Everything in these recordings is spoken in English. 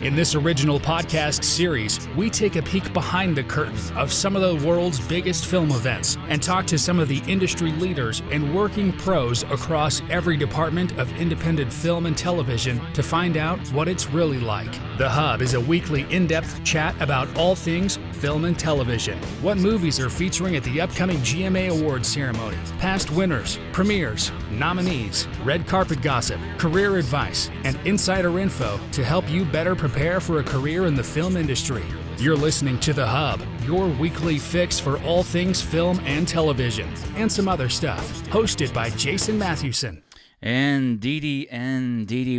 In this original podcast series, we take a peek behind the curtain of some of the world's biggest film events and talk to some of the industry leaders and working pros across every department of independent film and television to find out what it's really like. The Hub is a weekly in-depth chat about all things film and television, what movies are featuring at the upcoming GMA Awards ceremony, past winners, premieres, nominees, red carpet gossip, career advice, and insider info to help you better prepare for a career in the film industry. You're listening to The Hub, your weekly fix for all things film and television, and some other stuff. Hosted by Jason Matthewson. Indeedy.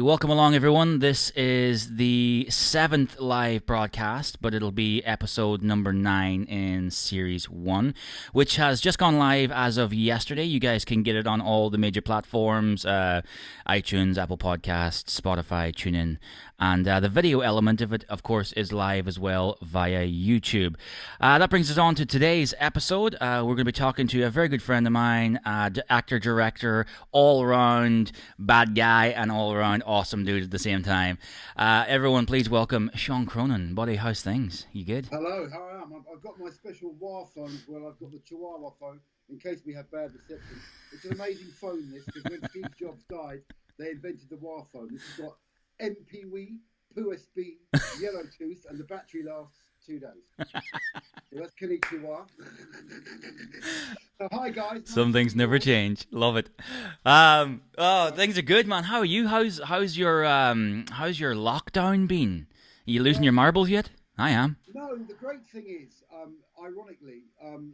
Welcome along, everyone. This is the 7th live broadcast, but it'll be episode number 9 in Series 1, which has just gone live as of yesterday. You guys can get it on all the major platforms, iTunes, Apple Podcasts, Spotify, Tunein, and the video element of it, of course, is live as well via YouTube. That brings us on to today's episode. We're going to be talking to a very good friend of mine, actor, director, all-around bad guy, and all-around awesome dude at the same time. Everyone, please welcome Sean Cronin. Buddy, how's things? You good? Hello, how I am. I've got my special WAR phone as well. I've got the Chihuahua phone in case we have bad reception. It's an amazing phone, this, because when Steve Jobs died, they invented the WAR phone. This has got MPWE, POSB, yellow tooth, and the battery lasts 2 days. So that's Konnichiwa. So hi guys. Some things never change. Love it. Things are good, man. How are you? How's your lockdown been? Are you losing your marbles yet? I am. No, the great thing is, ironically, I'm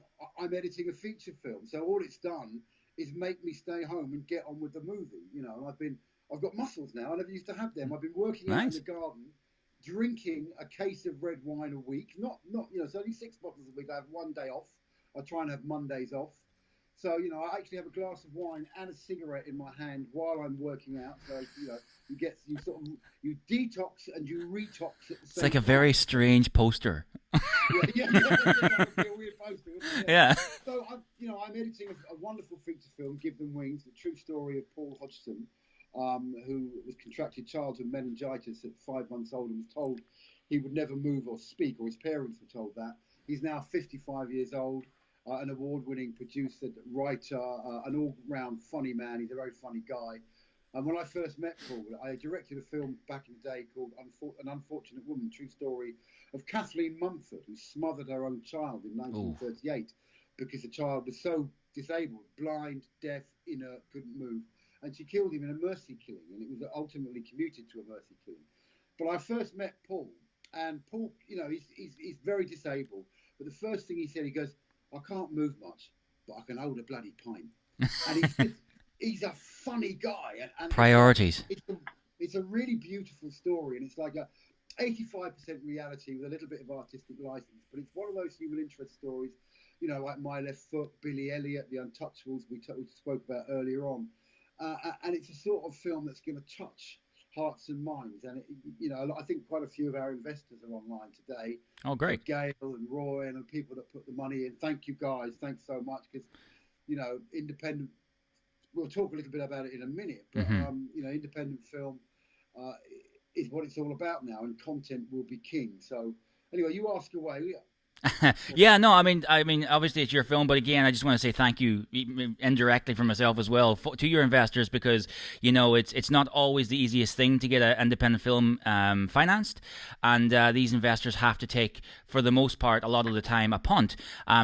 editing a feature film, so all it's done is make me stay home and get on with the movie. You know, I've got muscles now. I never used to have them. I've been working out in the garden, drinking a case of red wine a week. Not it's only 6 bottles a week. I have 1 day off. I try and have Mondays off. So, I actually have a glass of wine and a cigarette in my hand while I'm working out. So, you detox and you retox at the same time. It's like a very strange poster. Yeah. A weird poster, yeah. So, I'm editing a wonderful feature film, Give Them Wings, the true story of Paul Hodgson, who was contracted childhood meningitis at 5 months old and was told he would never move or speak, or his parents were told that. He's now 55 years old, an award-winning producer, writer, an all-round funny man. He's a very funny guy. And when I first met Paul, I directed a film back in the day called An Unfortunate Woman, true story of Kathleen Mumford, who smothered her own child in 1938 because the child was so disabled, blind, deaf, inert, couldn't move. And she killed him in a mercy killing, and it was ultimately commuted to a mercy killing. But I first met Paul, and Paul, he's very disabled. But the first thing he said, he goes, I can't move much, but I can hold a bloody pint. And he's a funny guy. And priorities. It's a really beautiful story, and it's like a 85% reality with a little bit of artistic license. But it's one of those human interest stories, like My Left Foot, Billy Elliot, The Untouchables we spoke about earlier on. And it's a sort of film that's going to touch hearts and minds. And, I think quite a few of our investors are online today. Oh, great. Gail and Roy and the people that put the money in. Thank you, guys. Thanks so much. Because, independent, we'll talk a little bit about it in a minute. But, independent film is what it's all about now. And content will be king. So, anyway, you ask away. Yeah, no, I mean, obviously it's your film, but again, I just want to say thank you indirectly for myself as well to your investors, because it's not always the easiest thing to get an independent film financed, and these investors have to take, for the most part, a lot of the time, a punt.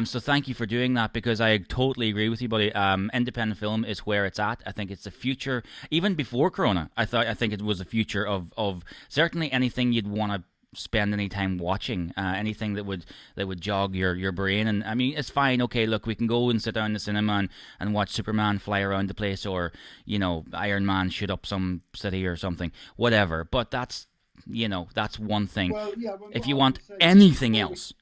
So thank you for doing that, because I totally agree with you, buddy. Independent film is where it's at. I think it's the future. Even before Corona, I think it was the future of certainly anything you'd want to spend any time watching, anything that would jog your brain. And I mean, it's fine, okay, look, we can go and sit down in the cinema and watch Superman fly around the place, or Iron Man shoot up some city or something, whatever. But that's one thing. Well, yeah, if you want anything else,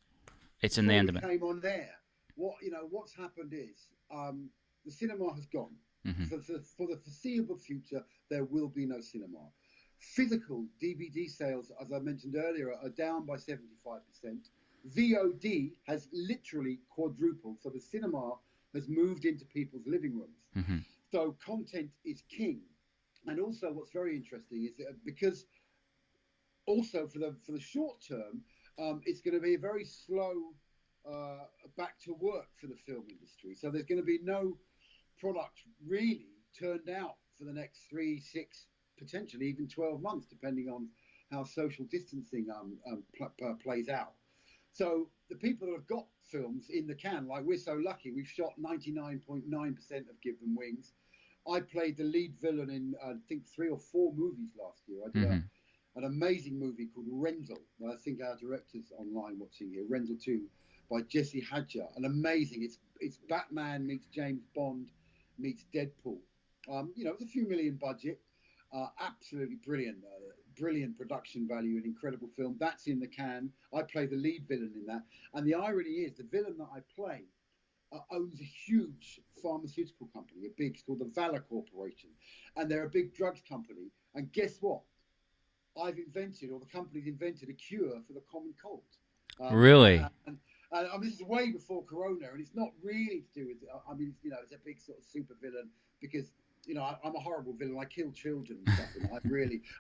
it's in the end of it. Came on there. What's happened is the cinema has gone. Mm-hmm. For the foreseeable future, there will be no cinema. Physical DVD sales, as I mentioned earlier, are down by 75%. VOD has literally quadrupled. So the cinema has moved into people's living rooms. Mm-hmm. So content is king. And also what's very interesting is that because also for the short term, it's going to be a very slow back to work for the film industry. So there's going to be no product really turned out for the next 3, 6, potentially even 12 months, depending on how social distancing plays out. So the people that have got films in the can, like we're so lucky, we've shot 99.9% of Give Them Wings. I played the lead villain in, I think, 3 or 4 movies last year. I did an amazing movie called Rendel. I think our director's online watching here. Rendel 2 by Jesse Hadjar. An amazing. It's Batman meets James Bond meets Deadpool. It's a few million budget. Absolutely brilliant. Brilliant production value, an incredible film. That's in the can. I play the lead villain in that. And the irony is, the villain that I play owns a huge pharmaceutical company, it's called the Valor Corporation. And they're a big drugs company. And guess what? I've invented, or the company's invented, a cure for the common cold. Really? And this is way before Corona, and it's not really to do with, it's a big sort of super villain because, I'm a horrible villain. I kill children and stuff.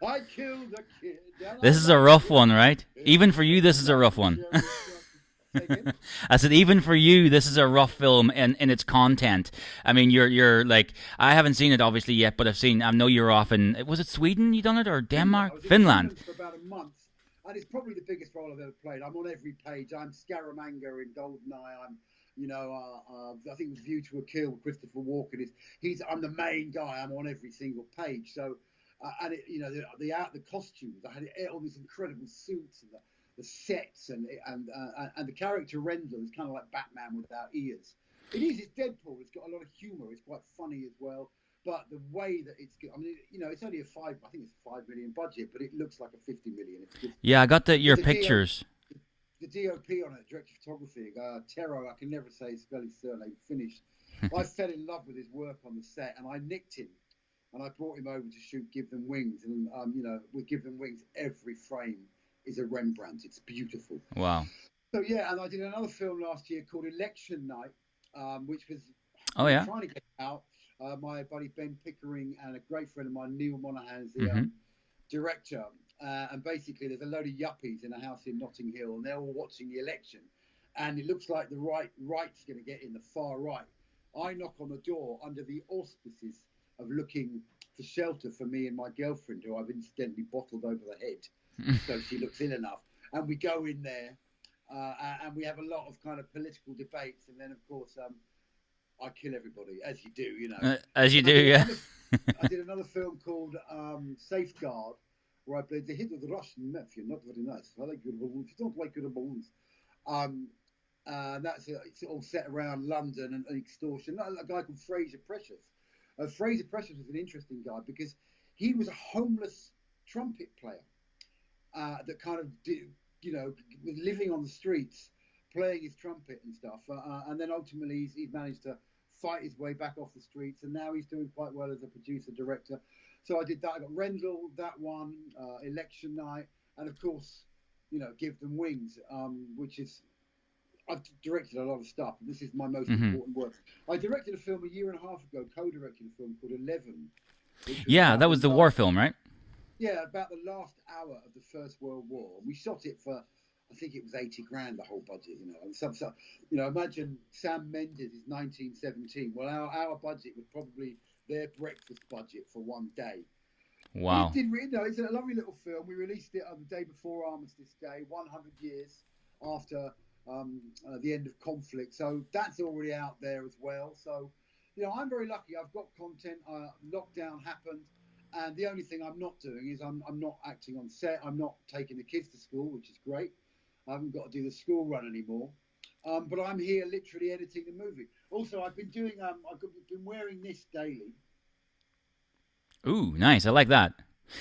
I killed a kid. This is a rough one, right? Even for you, this is a rough one. I said, even for you, this is a rough film in its content. I mean, you're like, I haven't seen it obviously yet, but I know you're off in, was it Sweden you done it, or Denmark? I was in Finland. For about a month, and it's probably the biggest role I've ever played. I'm on every page. I'm Scaramanga in GoldenEye. I'm, I think it was View to a Kill. Christopher Walken I'm the main guy. I'm on every single page. So, and the costumes. I had all these incredible suits and the sets and the character Rendel is kind of like Batman without ears. It's Deadpool. It's got a lot of humor. It's quite funny as well. But the way that it's only it's a 5 million budget, but it looks like a 50 million. Yeah, I got your pictures. The DOP on it, director of photography, Tero, I can never spell his surname, finished. I fell in love with his work on the set, and I nicked him, and I brought him over to shoot Give Them Wings. And, with Give Them Wings, every frame is a Rembrandt. It's beautiful. Wow. So, yeah, and I did another film last year called Election Night, which was trying to get out. My buddy Ben Pickering and a great friend of mine, Neil Monaghan, is the director. And basically, there's a load of yuppies in a house in Notting Hill, and they're all watching the election. And it looks like the right's going to get in, the far right. I knock on the door under the auspices of looking for shelter for me and my girlfriend, who I've incidentally bottled over the head, so she looks ill enough. And we go in there, and we have a lot of kind of political debates. And then, of course, I kill everybody, as you do, As you do, yeah. I did another film called Safeguard, where I played the hit of the Russian mafia. Not very nice. I like good balloons. You don't like good balloons. It's all set around London and extortion. A guy called Fraser Precious. Fraser Precious was an interesting guy because he was a homeless trumpet player that kind of was living on the streets, playing his trumpet and stuff. And then ultimately he's managed to fight his way back off the streets, and now he's doing quite well as a producer, director. So I did that. I got Rendel, that one, Election Night, and of course, Give Them Wings, which is, I've directed a lot of stuff. This is my most important work. I directed a film a year and a half ago, co-directed a film called 11. Yeah, that was the war film, right? Yeah, about the last hour of the First World War. We shot it for, I think it was 80 grand, the whole budget, And imagine Sam Mendes' 1917. Well, our budget was probably their breakfast budget for one day. Wow. It's a lovely little film. We released it on the day before Armistice Day, 100 years after the end of conflict. So that's already out there as well. So, I'm very lucky. I've got content. Lockdown happened. And the only thing I'm not doing is I'm not acting on set. I'm not taking the kids to school, which is great. I haven't got to do the school run anymore. But I'm here literally editing the movie. Also, I've been doing, I've been wearing this daily. Ooh, nice. I like that.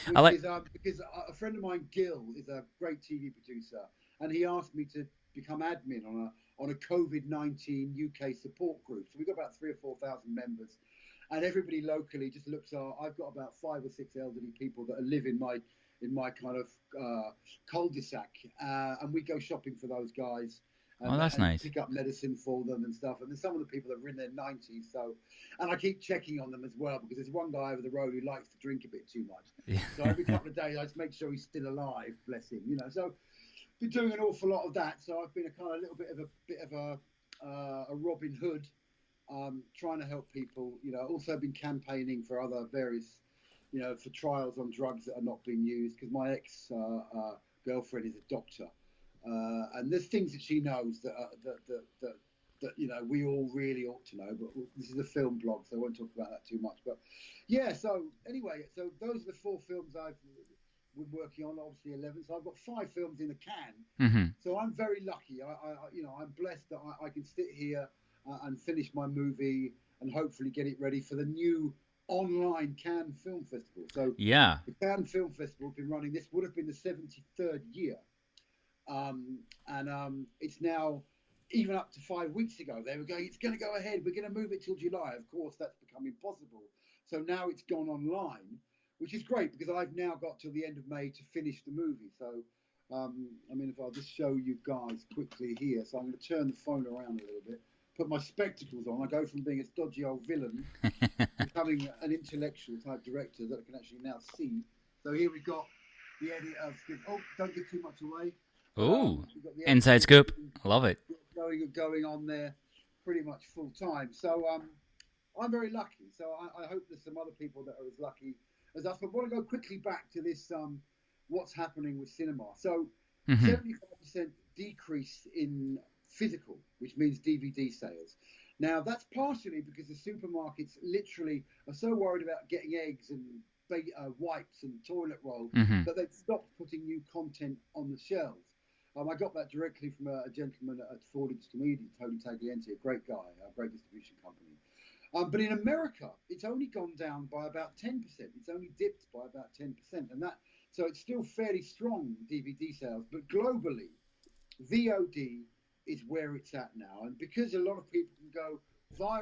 Because a friend of mine, Gil, is a great TV producer, and he asked me to become admin on a COVID-19 UK support group. So we've got about 3,000 or 4,000 members, and everybody locally just looks. I've got about 5 or 6 elderly people that live in my kind of cul-de-sac, and we go shopping for those guys. Oh, that's nice. Pick up medicine for them and stuff. And then some of the people are in their 90s. So, and I keep checking on them as well, because there's one guy over the road who likes to drink a bit too much. Yeah. So every couple of days, I just make sure he's still alive, bless him. So been doing an awful lot of that. So I've been a kind of little bit of a Robin Hood, trying to help people. Also been campaigning for other various, for trials on drugs that are not being used, because my ex girlfriend is a doctor. And there's things that she knows that we all really ought to know, but this is a film blog, so I won't talk about that too much. But yeah, so anyway, so those are the 4 films I've been working on. Obviously 11, so I've got 5 films in the can. Mm-hmm. So I'm very lucky. I'm blessed that I can sit here and finish my movie and hopefully get it ready for the new online Cannes Film Festival. So yeah, the Cannes Film Festival has been running. This would have been the 73rd year. It's now, even up to 5 weeks ago, they were going, it's going to go ahead. We're going to move it till July. Of course, that's become impossible. So now it's gone online, which is great, because I've now got till the end of May to finish the movie. So, if I'll just show you guys quickly here. So I'm going to turn the phone around a little bit, put my spectacles on. I go from being a dodgy old villain to becoming an intellectual type director that I can actually now see. So here we've got the edit of, don't give too much away. Oh, inside scoop. Love it. Going on there pretty much full time. So I'm very lucky. So I hope there's some other people that are as lucky as us. But I want to go quickly back to this, what's happening with cinema. So 75% decrease in physical, which means DVD sales. Now, that's partially because the supermarkets literally are so worried about getting eggs and wipes and toilet roll that they've stopped putting new content on the shelves. I got that directly from a gentleman at Ford Intermediate, Tony Taglienti, a great guy, a great distribution company. But in America, it's only gone down by about 10%. It's only dipped by about 10%. So it's still fairly strong, DVD sales. But globally, VOD is where it's at now. And because a lot of people can go via,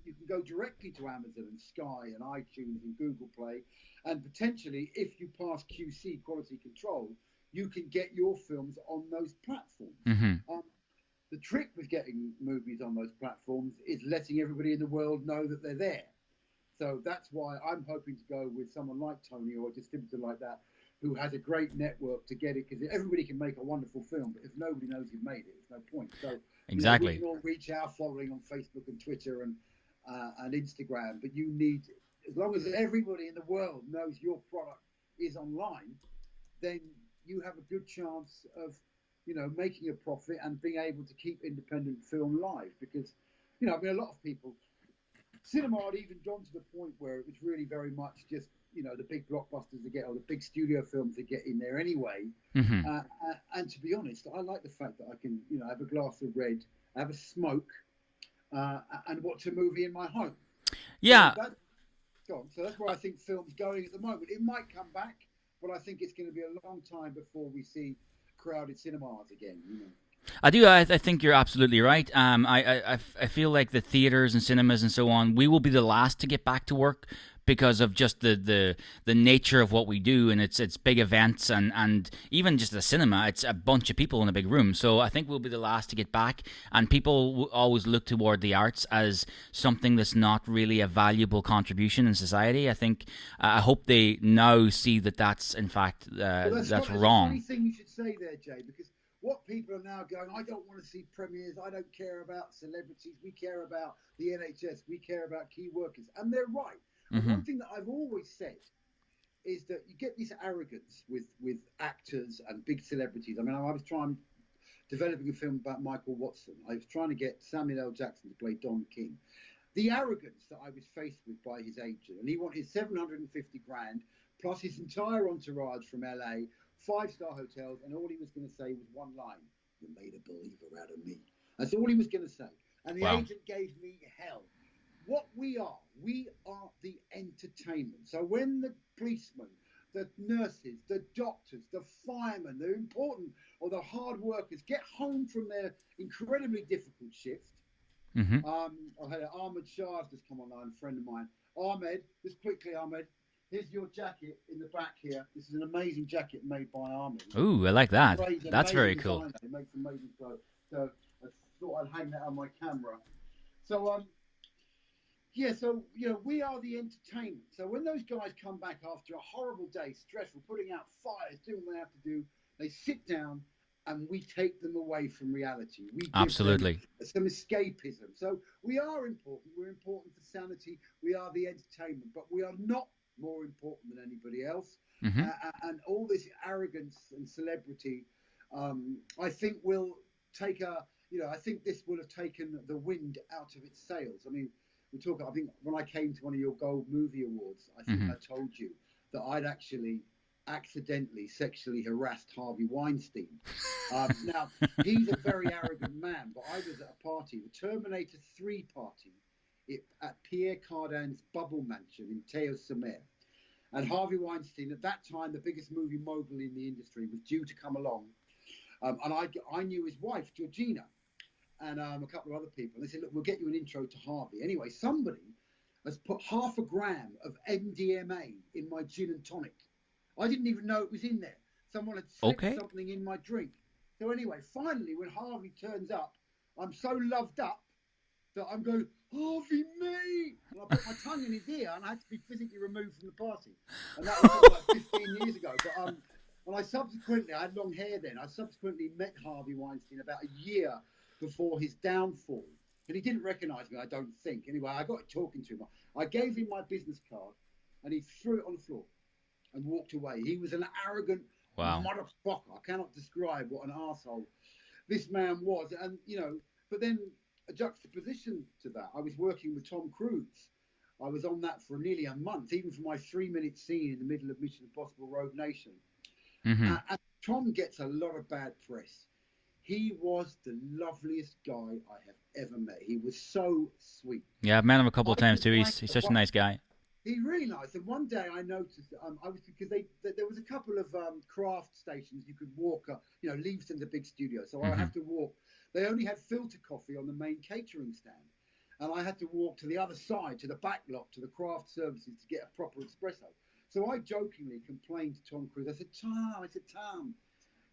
you can go directly to Amazon and Sky and iTunes and Google Play. And potentially, if you pass QC, quality control, you can get your films on those platforms. The trick with getting movies on those platforms is letting everybody in the world know that they're there. So that's why I'm hoping to go with someone like Tony or a distributor like that, who has a great network to get it, because everybody can make a wonderful film, but if nobody knows you've made it, there's no point. So exactly, we can all reach our following on Facebook and Twitter and Instagram, but you need, as long as everybody in the world knows your product is online, then you have a good chance of, making a profit and being able to keep independent film live. Because, a lot of people, cinema had even gone to the point where it was really very much just, the big blockbusters to get, or the big studio films to get in there anyway. And to be honest, I like the fact that I can, have a glass of red, have a smoke, and watch a movie in my home. Yeah. So that's where I think film's going at the moment. It might come back, but I think it's going to be a long time before we see crowded cinemas again. I do. I think you're absolutely right. I feel like the theaters and cinemas and so on, we will be the last to get back to work because of just the nature of what we do, and it's big events and even just the cinema, it's a bunch of people in a big room. So I think we'll be the last to get back, and people will always look toward the arts as something that's not really a valuable contribution in society. I hope they now see that that's in fact that's wrong. That's the thing you should say there, Jay, because what people are now going, I don't want to see premieres, I don't care about celebrities, we care about the NHS, we care about key workers, and they're right. And one thing that I've always said is that you get this arrogance with actors and big celebrities. I was developing a film about Michael Watson. I was trying to get Samuel L. Jackson to play Don King. The arrogance that I was faced with by his agent, and he wanted 750 grand plus his entire entourage from LA, 5-star hotels, and all he was going to say was one line: "You made a believer out of me." That's all he was going to say. And the agent gave me hell. What we are the entertainment. So when the policemen, the nurses, the doctors, the firemen, the important or the hard workers get home from their incredibly difficult shift. I had Ahmed Shah's just come online, a friend of mine. Ahmed, just quickly, Ahmed, here's your jacket in the back here. This is an amazing jacket made by Ahmed. Ooh, I like that. That's very cool. He makes amazing clothes. So thought I'd hang that on my camera. So so we are the entertainment. So when those guys come back after a horrible day, stressful, putting out fires, doing what they have to do, they sit down and we take them away from reality. We give Absolutely. them some escapism. So we are important. We're important for sanity. We are the entertainment, but we are not more important than anybody else. Mm-hmm. And all this arrogance and celebrity, I think will take I think this will have taken the wind out of its sails. I mean, I think when I came to one of your Gold Movie Awards, I think I told you that I'd actually accidentally sexually harassed Harvey Weinstein. Now, he's a very arrogant man, but I was at a party, the Terminator 3 party, at Pierre Cardin's Bubble Mansion in Théo-sur-Mer. And Harvey Weinstein, at that time, the biggest movie mogul in the industry, was due to come along. And I knew his wife, Georgina, and a couple of other people. They said, look, we'll get you an intro to Harvey. Anyway, somebody has put 0.5 gram of MDMA in my gin and tonic. I didn't even know it was in there. Someone had slipped something in my drink. So anyway, finally, when Harvey turns up, I'm so loved up that I'm going, Harvey, me! And I put my tongue in his ear, and I had to be physically removed from the party. And that was like 15 years ago. But I had long hair then. I subsequently met Harvey Weinstein about a year before his downfall. And he didn't recognize me, I don't think. Anyway, I got talking to him. I gave him my business card, and he threw it on the floor and walked away. He was an arrogant motherfucker. I cannot describe what an arsehole this man was. And, but then a juxtaposition to that, I was working with Tom Cruise. I was on that for nearly a month, even for my 3-minute scene in the middle of Mission Impossible Rogue Nation. Mm-hmm. And Tom gets a lot of bad press. He was the loveliest guy I have ever met. He was so sweet. Yeah, I've met him a couple of times too. He's such a nice guy. He's really nice. And one day I noticed, because there was a couple of craft stations you could walk up. Leavesden's a big studio, so I have to walk. They only had filter coffee on the main catering stand, and I had to walk to the other side, to the back lot, to the craft services to get a proper espresso. So I jokingly complained to Tom Cruise. I said, Tom,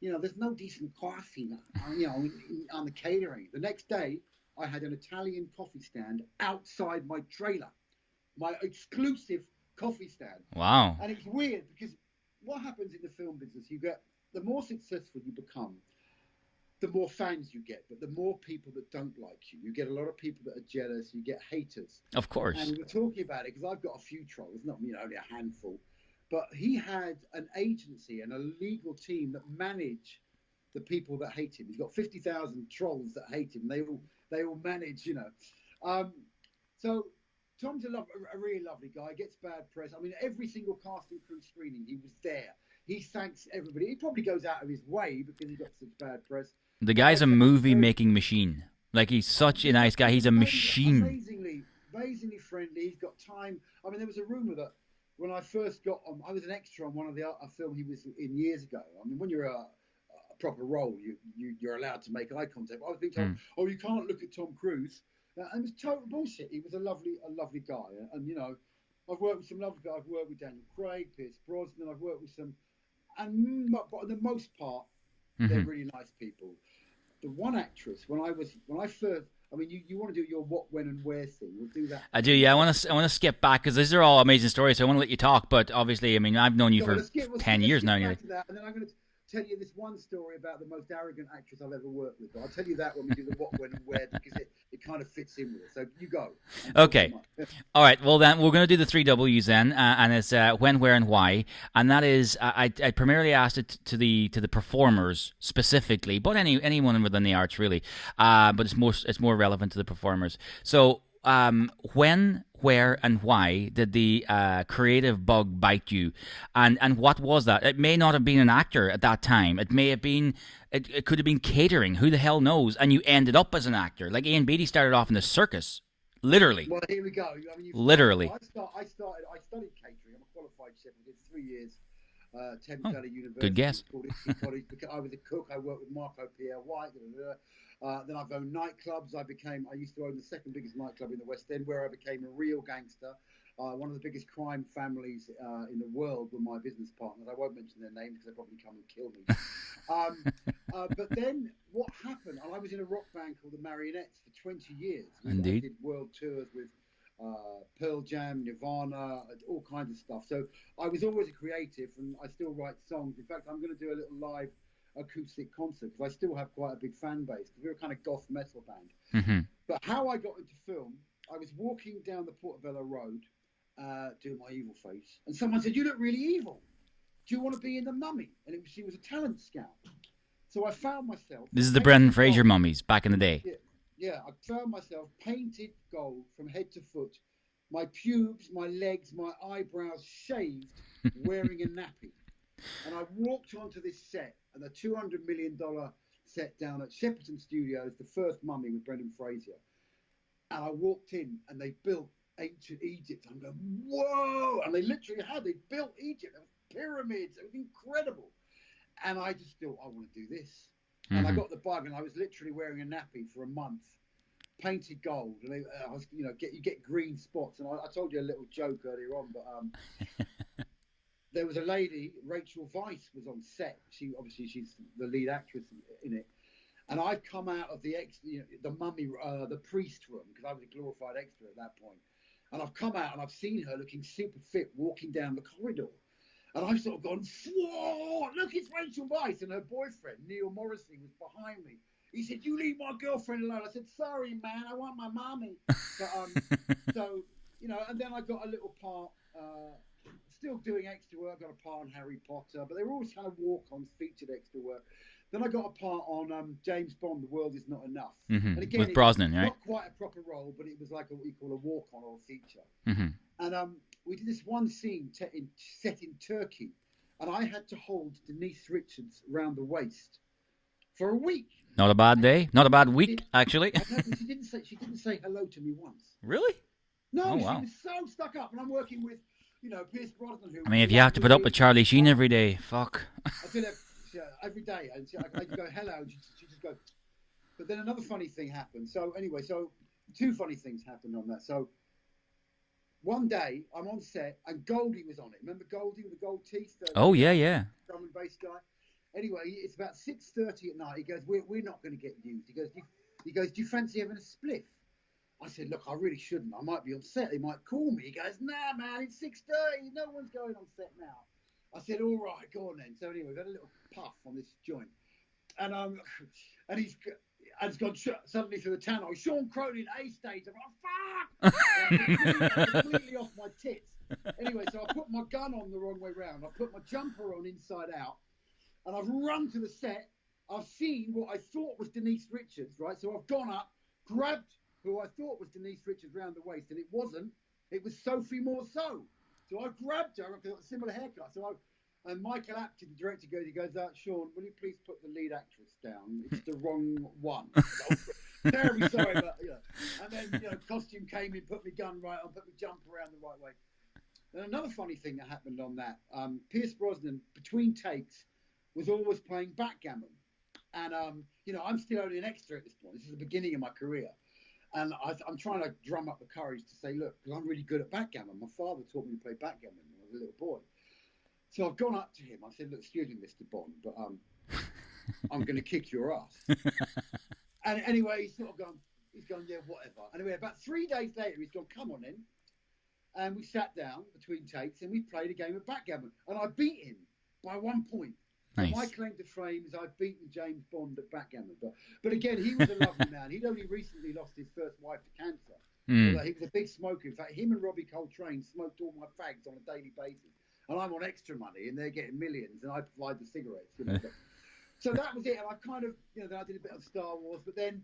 there's no decent coffee on the catering. The next day, I had an Italian coffee stand outside my trailer, my exclusive coffee stand. Wow. And it's weird because what happens in the film business, the more successful you become, the more fans you get, but the more people that don't like you. You get a lot of people that are jealous, you get haters. Of course. And we were talking about it because I've got a few trolls, not only a handful. But he had an agency and a legal team that manage the people that hate him. He's got 50,000 trolls that hate him. They all manage, So Tom's a really lovely guy. Gets bad press. I mean, every single casting crew screening, he was there. He thanks everybody. He probably goes out of his way because he got such bad press. The guy's a movie-making machine. Like, he's such a nice guy. He's a machine. Amazingly friendly. He's got time. I mean, there was a rumor that when I first got on, I was an extra on one of a film he was in years ago. I mean, when you're a proper role, you're allowed to make eye contact. But I was being told, you can't look at Tom Cruise. And it was total bullshit. He was a lovely guy. And, I've worked with some lovely guys. I've worked with Daniel Craig, Pierce Brosnan. I've worked with some, but for the most part, they're really nice people. The one actress, when I first, I mean, you want to do your what, when, and where thing. We'll do that. I do, yeah. I want to skip back because these are all amazing stories. So I want to let you talk, but obviously, I mean, I've known you for 10 years now. Nearly. And then I'm going to tell you this one story about the most arrogant actress I've ever worked with. But I'll tell you that when we do the what, when, and where because it kind of fits in with it. So you go. Okay. All right. Well, then we're going to do the 3 W's then, and it's when, where, and why. And that is, I primarily asked it to the performers specifically, but anyone within the arts really. But it's more relevant to the performers. So when, where, and why did the creative bug bite you, and what was that? It may not have been an actor at that time. It may have been, it could have been catering. Who the hell knows? And you ended up as an actor. Like Ian Beattie started off in the circus, literally. Well, here we go. I mean, literally. I studied catering. I'm a qualified chef. I did 3 years. Thames Valley University. Good guess. I was a cook. I worked with Marco Pierre White. Then I've owned nightclubs. I used to own the second biggest nightclub in the West End, where I became a real gangster. One of the biggest crime families in the world were my business partners. I won't mention their names because they'll probably come and kill me. But then what happened? And I was in a rock band called the Marionettes for 20 years. Indeed. I did world tours with Pearl Jam, Nirvana, all kinds of stuff. So I was always a creative, and I still write songs. In fact, I'm going to do a little live acoustic concert because I still have quite a big fan base because we're a kind of goth metal band. Mm-hmm. But how I got into film, I was walking down the Portobello Road doing my evil face, and someone said, "You look really evil. Do you want to be in The Mummy?" And she was a talent scout. So I found myself... This is the Brendan Fraser mummies back in the day. Yeah, I found myself painted gold from head to foot, my pubes, my legs, my eyebrows shaved, wearing a nappy. And I walked onto this set, and the $200 million set down at Shepperton Studios, the first Mummy with Brendan Fraser. And I walked in, and they built ancient Egypt. I'm going, whoa! And they literally they built Egypt. There was pyramids. It was incredible. And I just thought, I want to do this. And I got the bug, and I was literally wearing a nappy for a month, painted gold. And I was, you get green spots. And I told you a little joke earlier on, but there was a lady, Rachel Weisz, was on set. She's the lead actress in it. And I've come out of the mummy, the priest room, because I was a glorified extra at that point. And I've come out, and I've seen her looking super fit, walking down the corridor. And I've sort of gone, whoa, look, it's Rachel Weisz. And her boyfriend, Neil Morrissey, was behind me. He said, "You leave my girlfriend alone." I said, "Sorry, man, I want my mommy." But, so, and then I got a little part, still doing extra work. I got a part on Harry Potter, but they were always kind of walk-ons, featured extra work. Then I got a part on James Bond, The World Is Not Enough. Mm-hmm. And again, with Brosnan, right? Not quite a proper role, but it was like what we call a walk-on or a feature. Mm-hmm. And we did this one scene set in Turkey, and I had to hold Denise Richards round the waist for a week. Not a bad day, not a bad week, actually. She didn't say hello to me once. Really? No, Oh, she wow. was so stuck up, and I'm working with, Pierce Brosnan. I mean, if you have to put up with Charlie Sheen every day, fuck. I did it every day, and I go hello, and she just goes. But then another funny thing happened. So anyway, two funny things happened on that. So one day I'm on set, and Goldie was on it. Remember Goldie with the gold teeth? Oh yeah. Drum and bass guy. Anyway, it's about 6:30 at night. He goes, "We're not going to get used." He goes, "Do you fancy having a spliff?" I said, "Look, I really shouldn't. I might be on set. They might call me." He goes, "Nah, man, it's 6:30. No one's going on set now." I said, "All right, go on then." So anyway, we had a little puff on this joint, and he's gone suddenly through the tannoy. Sean Cronin, A stage. I'm like, "Fuck!" I'm completely off my tits. Anyway, so I put my gun on the wrong way round. I put my jumper on inside out. And I've run to the set. I've seen what I thought was Denise Richards, right? So I've gone up, grabbed who I thought was Denise Richards round the waist, and it wasn't. It was Sophie Morceau. So I grabbed her. I've got a similar haircut. And Michael Apted, the director, goes, "Sean, will you please put the lead actress down? It's the wrong one." Terribly sorry, but And then costume came in, put my gun right on, put my jumper around the right way. And another funny thing that happened on that, Pierce Brosnan, between takes, was always playing backgammon. And, I'm still only an extra at this point. This is the beginning of my career. And I'm trying to drum up the courage to say, look, because I'm really good at backgammon. My father taught me to play backgammon when I was a little boy. So I've gone up to him. I said, "Look, excuse me, Mr. Bond, but I'm going to kick your ass." And anyway, he's gone, "Yeah, whatever." Anyway, about 3 days later, he's gone, "Come on in." And we sat down between takes, and we played a game of backgammon. And I beat him by 1 point. Nice. My claim to fame is I've beaten James Bond at backgammon. But again, he was a lovely man. He'd only recently lost his first wife to cancer. He was a big smoker. In fact, him and Robbie Coltrane smoked all my fags on a daily basis. And I'm on extra money, and they're getting millions, and I provide the cigarettes. So that was it. And I kind of, then I did a bit of Star Wars. But then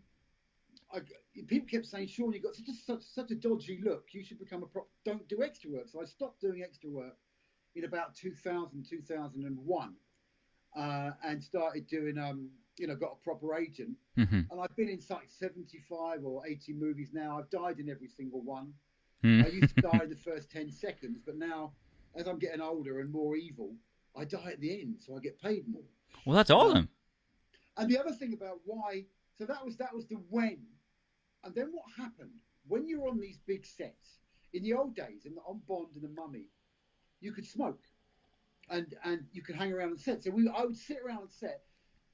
people kept saying, "Sean, you've got such a dodgy look. You should become don't do extra work." So I stopped doing extra work in about 2001. And started doing, got a proper agent. Mm-hmm. And I've been in 75 or 80 movies now. I've died in every single one. I used to die in the first 10 seconds, but now, as I'm getting older and more evil, I die at the end, so I get paid more. Well, that's awesome. And the other thing about why, so that was the when. And then what happened, when you're on these big sets, in the old days, on Bond and The Mummy, you could smoke. And you could hang around on set. So I would sit around on set,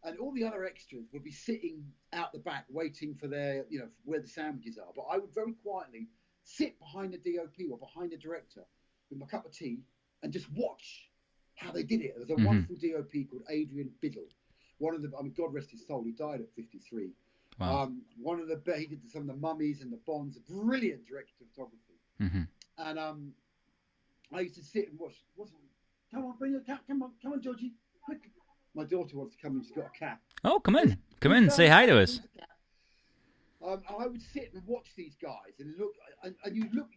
And all the other extras would be sitting out the back waiting for their, where the sandwiches are. But I would very quietly sit behind the DOP or behind the director with my cup of tea and just watch how they did it. There was a wonderful DOP called Adrian Biddle. One of the, God rest his soul, he died at 53. Wow. He did some of the mummies and the Bonds, a brilliant director of photography. And I used to sit and watch. Come on, bring your cat. Come on, Georgie. Quick. My daughter wants to come in. She's got a cat. Oh, come in, say hi to us. I would sit and watch these guys and look, and you look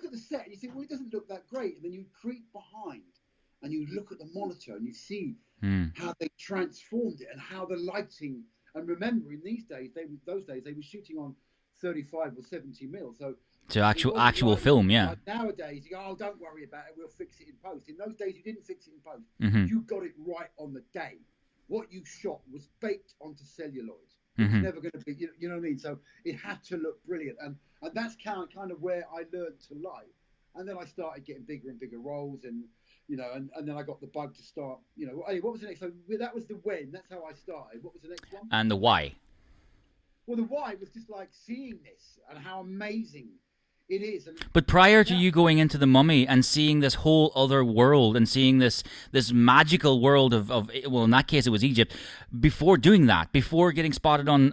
at the set and you think, well, it doesn't look that great. And then you creep behind and you look at the monitor and you see how they transformed it and how the lighting. And remember, in those days they were shooting on 35 or 70 mil. So actual film, yeah. Like nowadays, you go, oh, don't worry about it, we'll fix it in post. In those days, you didn't fix it in post. You got it right on the day. What you shot was baked onto celluloid. It's never going to be, you know what I mean? So it had to look brilliant. And that's kind of where I learned to like. And then I started getting bigger and bigger roles and then I got the bug to start, hey, what was the next? So that was the when, that's how I started. What was the next one? And the why? Well, the why was just like seeing this and how amazing it is. But prior to you going into The Mummy and seeing this whole other world and seeing this magical world of well, in that case it was Egypt. Before doing that, before getting spotted on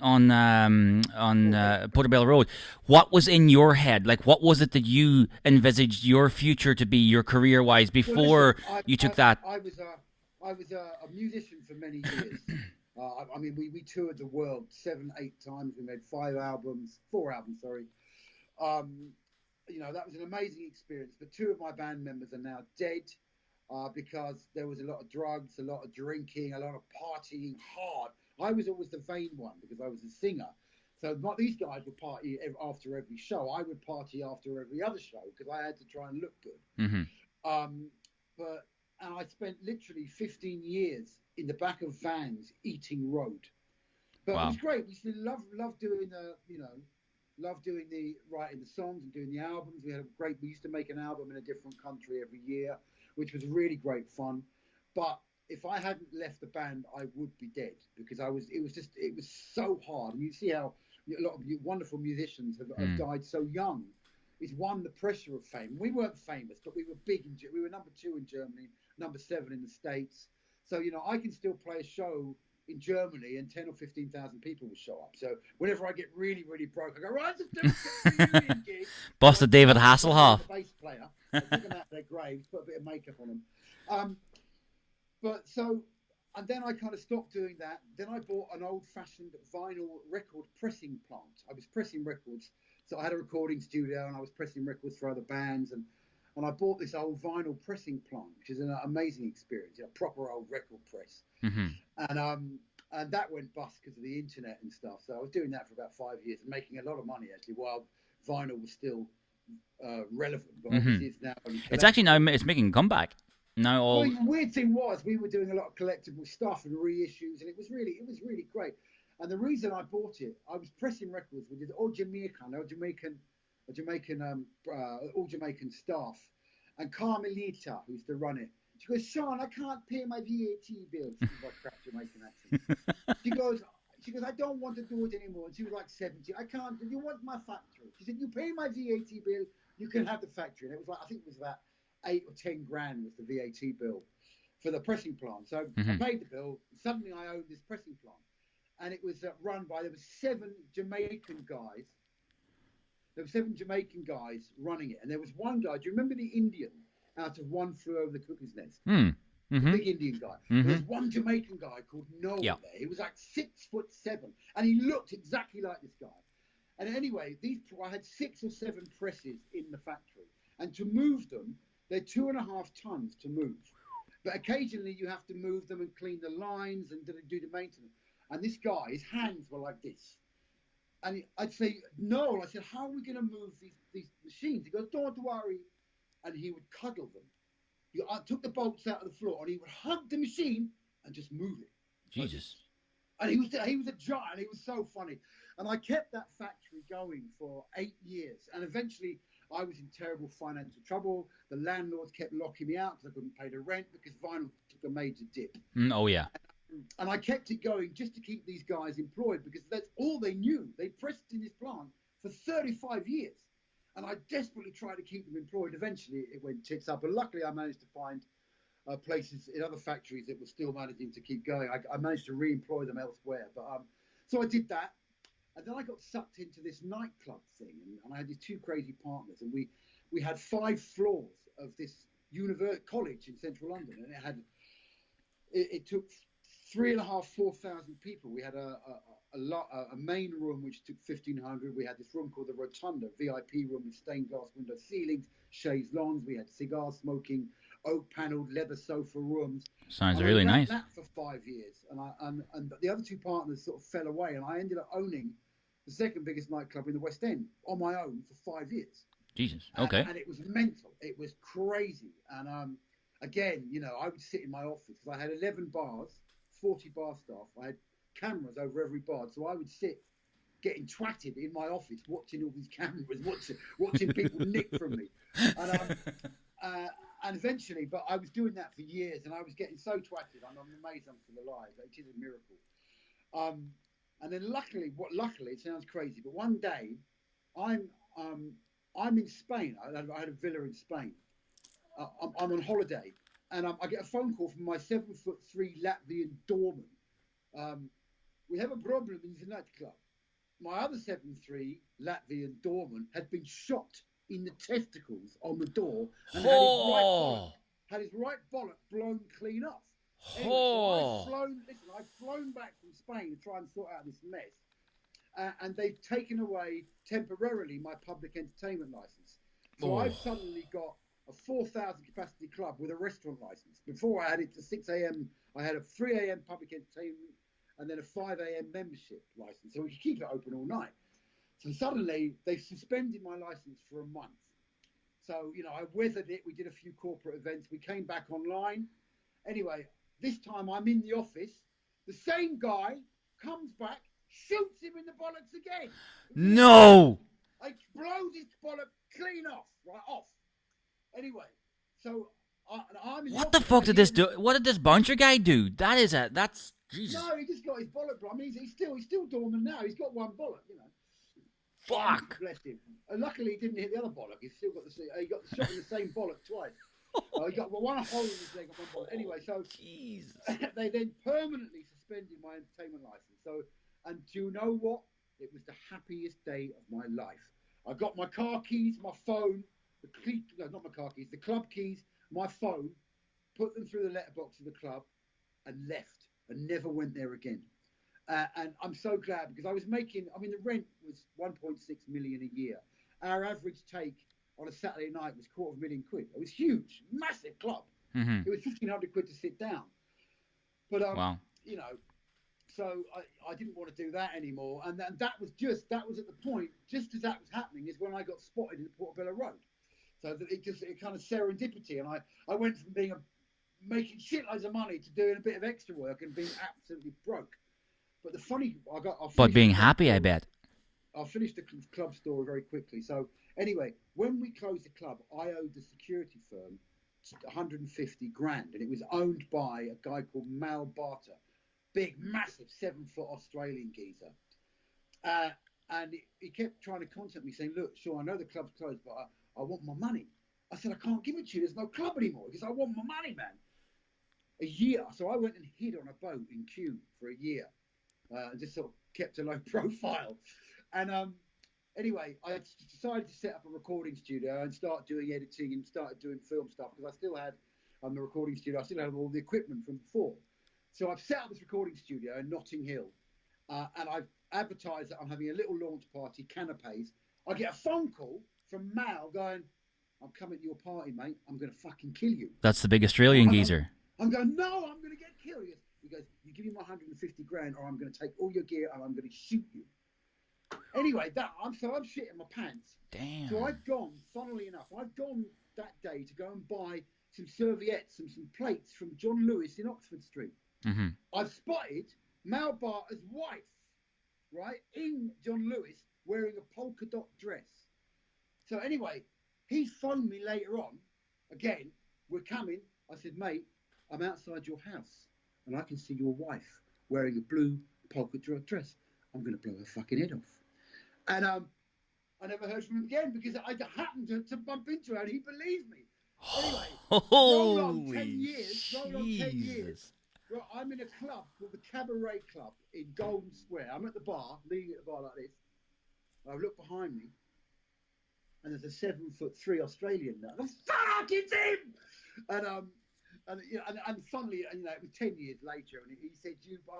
Portobello Road, what was in your head? Like, what was it that you envisaged your future to be, your career-wise, before you took that? I was a musician for many years. I mean, we toured the world 7-8 times. We made 4 albums. That was an amazing experience. But 2 of my band members are now dead because there was a lot of drugs, a lot of drinking, a lot of partying hard. I was always the vain one because I was a singer. So these guys would party after every show. I would party after every other show because I had to try and look good. And I spent literally 15 years in the back of vans eating road. But It was great. We used to love doing writing the songs and doing the albums. We used to make an album in a different country every year, which was really great fun. But if I hadn't left the band, I would be dead because it was so hard. And you see how a lot of wonderful musicians have died so young. It's the pressure of fame. We weren't famous, but we were big. We were number 2 in Germany, number 7 in the States. So, I can still play a show in Germany and 10 or 15,000 people will show up. So whenever I get really, really broke, I go, right, just do a gig. Boss David Hasselhoff. Bass player. I took them out of their graves, put a bit of makeup on them. And then I kind of stopped doing that. Then I bought an old-fashioned vinyl record pressing plant. I was pressing records. So I had a recording studio and I was pressing records for other bands. And I bought this old vinyl pressing plant, which is an amazing experience, a proper old record press. And that went bust because of the internet and stuff. So I was doing that for about 5 years and making a lot of money, actually, while vinyl was still relevant. But obviously it's now... It's actually now, it's making a comeback. Well, the weird thing was we were doing a lot of collectible stuff and reissues, and it was really great. And the reason I bought it, I was pressing records with all Jamaican staff, and Carmelita, who's to run it. She goes, Sean, I can't pay my VAT bill. She's got crap Jamaican accent. She goes, I don't want to do it anymore. And she was like 70. I can't. You want my factory? She said, you pay my VAT bill, you can have the factory. And it was like, I think it was about 8 or 10 grand was the VAT bill for the pressing plant. So I paid the bill. Suddenly I owned this pressing plant. And it was run by, there were 7 Jamaican guys. There were 7 Jamaican guys running it. And there was one guy, do you remember the Indian out of One Flew Over the Cuckoo's Nest? The big Indian guy. There was one Jamaican guy called Noel there. He was like 6'7", and he looked exactly like this guy. And anyway, I had 6 or 7 presses in the factory. And to move them, they're 2.5 tons to move. But occasionally you have to move them and clean the lines and do the maintenance. And this guy, his hands were like this. And I'd say, no. I said, how are we going to move these machines? He goes, don't worry. And he would cuddle them. I took the bolts out of the floor and he would hug the machine and just move it. Jesus. And he was a giant. He was so funny. And I kept that factory going for 8 years. And eventually I was in terrible financial trouble. The landlords kept locking me out because I couldn't pay the rent because vinyl took a major dip. Oh, yeah. And I And I kept it going just to keep these guys employed because that's all they knew. They pressed in this plant for 35 years. And I desperately tried to keep them employed. Eventually, it went tits up. But luckily, I managed to find places in other factories that were still managing to keep going. I managed to re-employ them elsewhere. But so I did that. And then I got sucked into this nightclub thing. And I had these two crazy partners. And we had 5 floors of this college in central London. And it took 3,500, 4,000 people. We had a main room which took 1,500. We had this room called the Rotunda, VIP room with stained glass window ceilings, chaise lounge. We had cigar smoking, oak panelled leather sofa rooms. Sounds really nice. That for 5 years, and the other 2 partners sort of fell away, and I ended up owning the second biggest nightclub in the West End on my own for 5 years. Jesus. Okay. And it was mental. It was crazy. And again, I would sit in my office because I had 11 bars. 40 bar staff. I had cameras over every bar, so I would sit getting twatted in my office, watching all these cameras, watching people nick from me, and eventually, but I was doing that for years, and I was getting so twatted. I'm amazed I'm still alive. It is a miracle. And then luckily, it sounds crazy, but one day, I'm in Spain. I had a villa in Spain. I'm on holiday. And I get a phone call from my 7'3" Latvian doorman. We have a problem in the nightclub. My other 7'3" Latvian doorman had been shot in the testicles on the door and had his right bollock blown clean off. Anyway, so I've flown back from Spain to try and sort out this mess. And they've taken away temporarily my public entertainment license. So I've suddenly got a 4,000 capacity club with a restaurant license. Before I had it to 6 a.m. I had a 3 a.m. public entertainment and then a 5 a.m. membership license. So we could keep it open all night. So suddenly they've suspended my license for a month. So, I weathered it. We did a few corporate events. We came back online. Anyway, this time I'm in the office. The same guy comes back, shoots him in the bollocks again. No! I blow this bollock clean off, right off. Anyway, so I'm in What the fuck did this do? What did this bouncer guy do? That's Jesus. No, he just got his bollock. I mean, he's still dormant now. He's got one bollock, Fuck. Bless him. And luckily, he didn't hit the other bollock. He's still got he got shot in the same bollock twice. He got one hole in his leg and one bollock. Anyway, so they then permanently suspended my entertainment license. So, and do you know what? It was the happiest day of my life. I got my car keys, my phone. Not my car keys, the club keys, my phone, put them through the letterbox of the club and left and never went there again. And I'm so glad because the rent was 1.6 million a year. Our average take on a Saturday night was £250,000 quid. It was huge, massive club. Mm-hmm. It was 1,500 quid to sit down. But, wow. So I didn't want to do that anymore. And that was at the point, just as that was happening, is when I got spotted in the Portobello Road. So that it kind of serendipity, and I went from making shitloads of money to doing a bit of extra work and being absolutely broke. But the funny, but being happy, I bet. I'll finish the club story very quickly. So anyway, when we closed the club, I owed the security firm 150 grand, and it was owned by a guy called Mal Barter, big, massive 7-foot Australian geezer. And he kept trying to contact me saying, "Look, sure, I know the club's closed, but I want my money." I said, "I can't give it to you. There's no club anymore." Because I want my money, man. A year. So I went and hid on a boat in Kew for a year. And just sort of kept a low profile. And anyway, I decided to set up a recording studio and start doing editing and started doing film stuff because I still had the recording studio. I still had all the equipment from before. So I've set up this recording studio in Notting Hill. And I've advertised that I'm having a little launch party, canapes. I get a phone call from Mal going, "I'm coming to your party, mate. I'm going to fucking kill you." That's the big Australian geezer. I'm going, "No, I'm going to get killed." He goes, "You give me my 150 grand or I'm going to take all your gear and I'm going to shoot you." Anyway, I'm shitting my pants. Damn. So funnily enough, I've gone that day to go and buy some serviettes and some plates from John Lewis in Oxford Street. Mm-hmm. I've spotted Mal Barter's wife, right, in John Lewis wearing a polka dot dress. So anyway, he phoned me later on. Again, "We're coming." I said, "Mate, I'm outside your house. and I can see your wife wearing a blue polka dot dress. I'm going to blow her fucking head off. And I never heard from him again because I happened to bump into her and he believed me. Anyway, roll on 10 years. Well, I'm in a club called the Cabaret Club in Golden Square. I'm at the bar, leaning at the bar like this. I look behind me, and there's a 7'3" Australian now. Fuck, it's him! And funnily, it was 10 years later, and he said,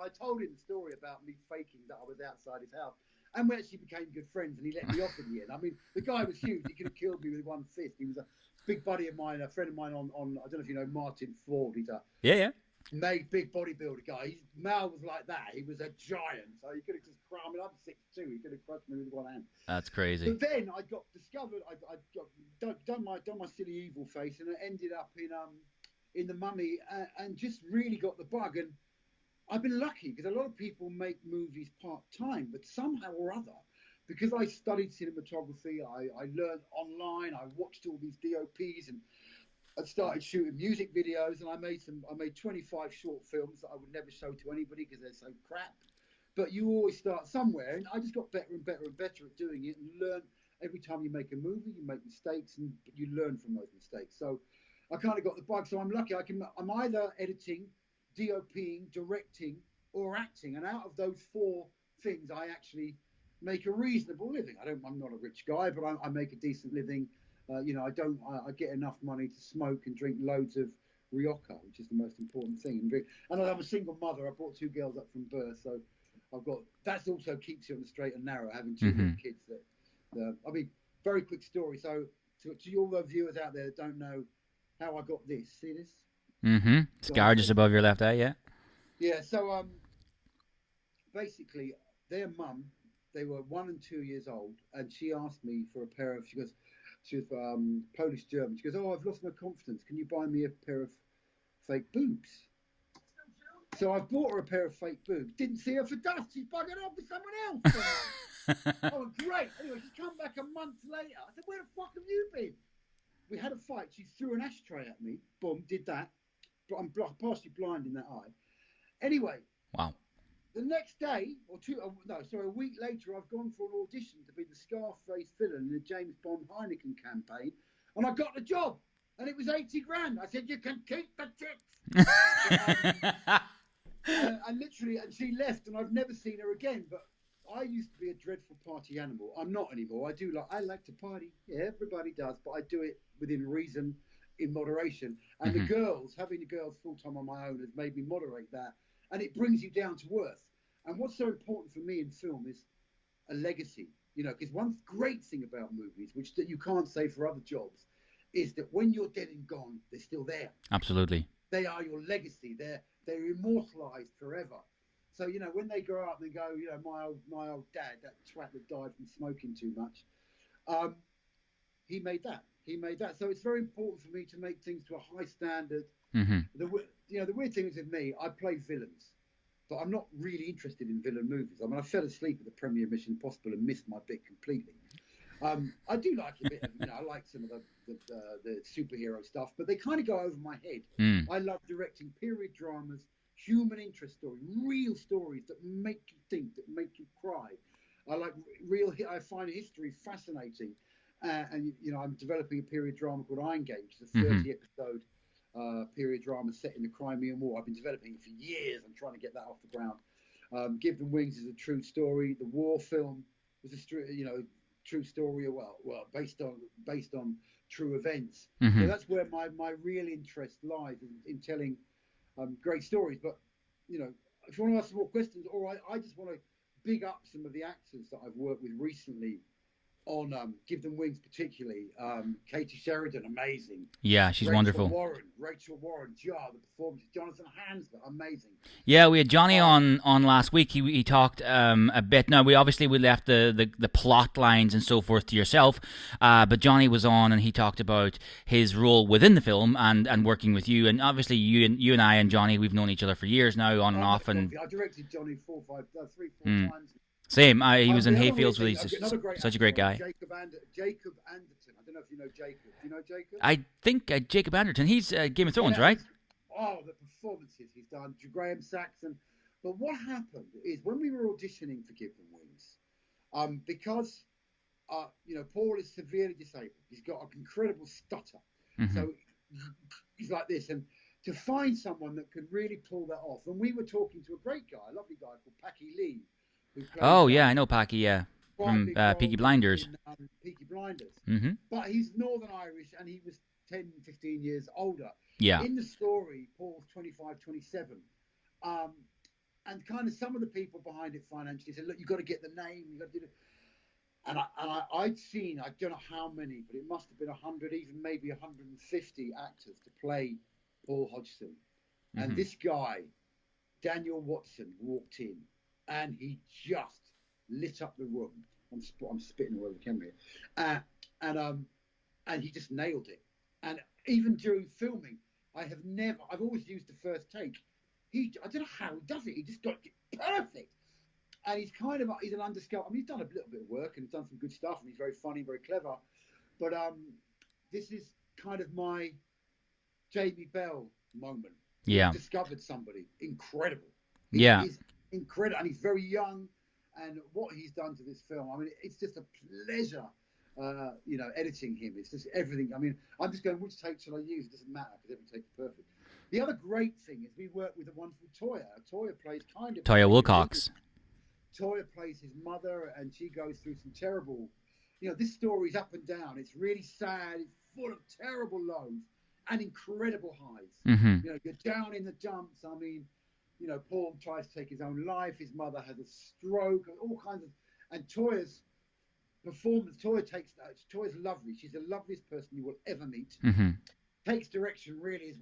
I told him the story about me faking that I was outside his house. And we actually became good friends, and he let me off in the end. I mean, the guy was huge. He could have killed me with one fist. He was a big buddy of mine, a friend of mine on I don't know if you know Martin Ford. He's a big bodybuilder guy. His mouth was like that. He was a giant. So he could have just crushed me. I'm 6'2". He could have crushed me with one hand. That's crazy. But then I got discovered. I done my silly evil face, and I ended up in the Mummy, and just really got the bug. And I've been lucky because a lot of people make movies part-time, but somehow or other, because I studied cinematography, I learned online, I watched all these DOPs, and I started shooting music videos, and I made 25 short films that I would never show to anybody because they're so crap. But you always start somewhere, and I just got better and better and better at doing it, and learn every time you make a movie, you make mistakes, and you learn from those mistakes. So I kind of got the bug. So I'm lucky. I'm either editing, DOPing, directing, or acting, and out of those 4 things, I actually make a reasonable living. I'm not a rich guy, but I make a decent living. I get enough money to smoke and drink loads of Rioja, which is the most important thing. And I'm a single mother. I brought 2 girls up from birth, so that also keeps you on the straight and narrow, having 2 little kids. Very quick story. So to all the viewers out there that don't know how I got this, see this? Mm-hmm. Scar just above your left eye, yeah. Yeah. So basically, their mum, they were 1 and 2 years old, and she asked me for a pair of. She was Polish German. She goes, "Oh, I've lost my confidence. Can you buy me a pair of fake boobs?" So I bought her a pair of fake boobs. Didn't see her for dust. She's buggered off with someone else. Oh, great. Anyway, she's come back a month later. I said, "Where the fuck have you been?" We had a fight. She threw an ashtray at me. Boom, did that. But I'm partially blind in that eye. Anyway. Wow. The next day, a week later, I've gone for an audition to be the Scarface villain in the James Bond Heineken campaign, and I got the job, and it was 80 grand. I said, "You can keep the tits." And literally, and she left, and I've never seen her again. But I used to be a dreadful party animal. I'm not anymore. I like to party. Yeah, everybody does, but I do it within reason, in moderation. And having the girls full time on my own has made me moderate that. And it brings you down to earth. And what's so important for me in film is a legacy. Because one great thing about movies, which that you can't say for other jobs, is that when you're dead and gone, they're still there. Absolutely. They are your legacy. They're immortalized forever. So, when they grow up and go, my old dad, that twat that died from smoking too much, he made that. So it's very important for me to make things to a high standard. Mm-hmm. The weird thing is with me, I play villains, but I'm not really interested in villain movies. I mean, I fell asleep at the premiere Mission Impossible and missed my bit completely. I do like a bit of, I like some of the superhero stuff, but they kind of go over my head. I love directing period dramas, human interest stories, real stories that make you think, that make you cry. I find history fascinating. And I'm developing a period drama called Iron Gauge, the 30-episode period drama set in the Crimean War. I've been developing it for years. I'm trying to get that off the ground. Give Them Wings is a true story. The war film was a true story, based on true events. So that's where my real interest lies in telling great stories. But if you want to ask some more questions, or I just want to big up some of the actors that I've worked with recently on Give Them Wings, particularly. Katie Sheridan, amazing. Yeah, she's wonderful. Rachel Warren, the performance. Jonathan Hansler, amazing. Yeah, we had Johnny on last week. He talked a bit. Now, we left the plot lines and so forth to yourself, but Johnny was on and he talked about his role within the film and working with you. And obviously, you and I and Johnny, we've known each other for years now, on and off. And I directed Johnny 3, 4 times. Same. He was in Hayfields with such a great guy. Jacob Anderton. I don't know if you know Jacob. Do you know Jacob? I think Jacob Anderton. He's Game of Thrones, right? the performances he's done, Graham Saxon. But what happened is when we were auditioning for Give Them Wings, because Paul is severely disabled, he's got an incredible stutter, so he's like this, and to find someone that could really pull that off, and we were talking to a great guy, a lovely guy called Packy Lee, who plays, I know Packy, from Peaky Blinders. Peaky Blinders. Mm-hmm. But he's Northern Irish, and he was 10, 15 years older. Yeah. In the story, Paul's 25, 27. And kind of some of the people behind it financially said, look, you've got to get the name, you've got to do it. And I'd seen, I don't know how many, but it must have been 100, even maybe 150 actors to play Paul Hodgson. And this guy, Daniel Watson, walked in, and he just lit up the room. I'm spitting all over the camera here. And he just nailed it. And even during filming, I've always used the first take. I don't know how he does it. He just got it perfect. And he's an underscore. I mean, he's done a little bit of work and he's done some good stuff, and he's very funny, very clever. But this is kind of my Jamie Bell moment. Yeah. He's discovered somebody incredible. He's incredible, and he's very young. And what he's done to this film, I mean, it's just a pleasure, editing him. It's just everything. I mean, I'm just going, which take shall I use? It doesn't matter because every take's perfect. The other great thing is we work with a wonderful Toya. Toya plays Toya Wilcox. Toya plays his mother, and she goes through some terrible, this story's up and down. It's really sad. It's full of terrible lows and incredible highs. You're down in the dumps. I mean, Paul tries to take his own life. His mother has a stroke, all kinds of, and Toya's performance, Toya's lovely. She's the loveliest person you will ever meet. Takes direction really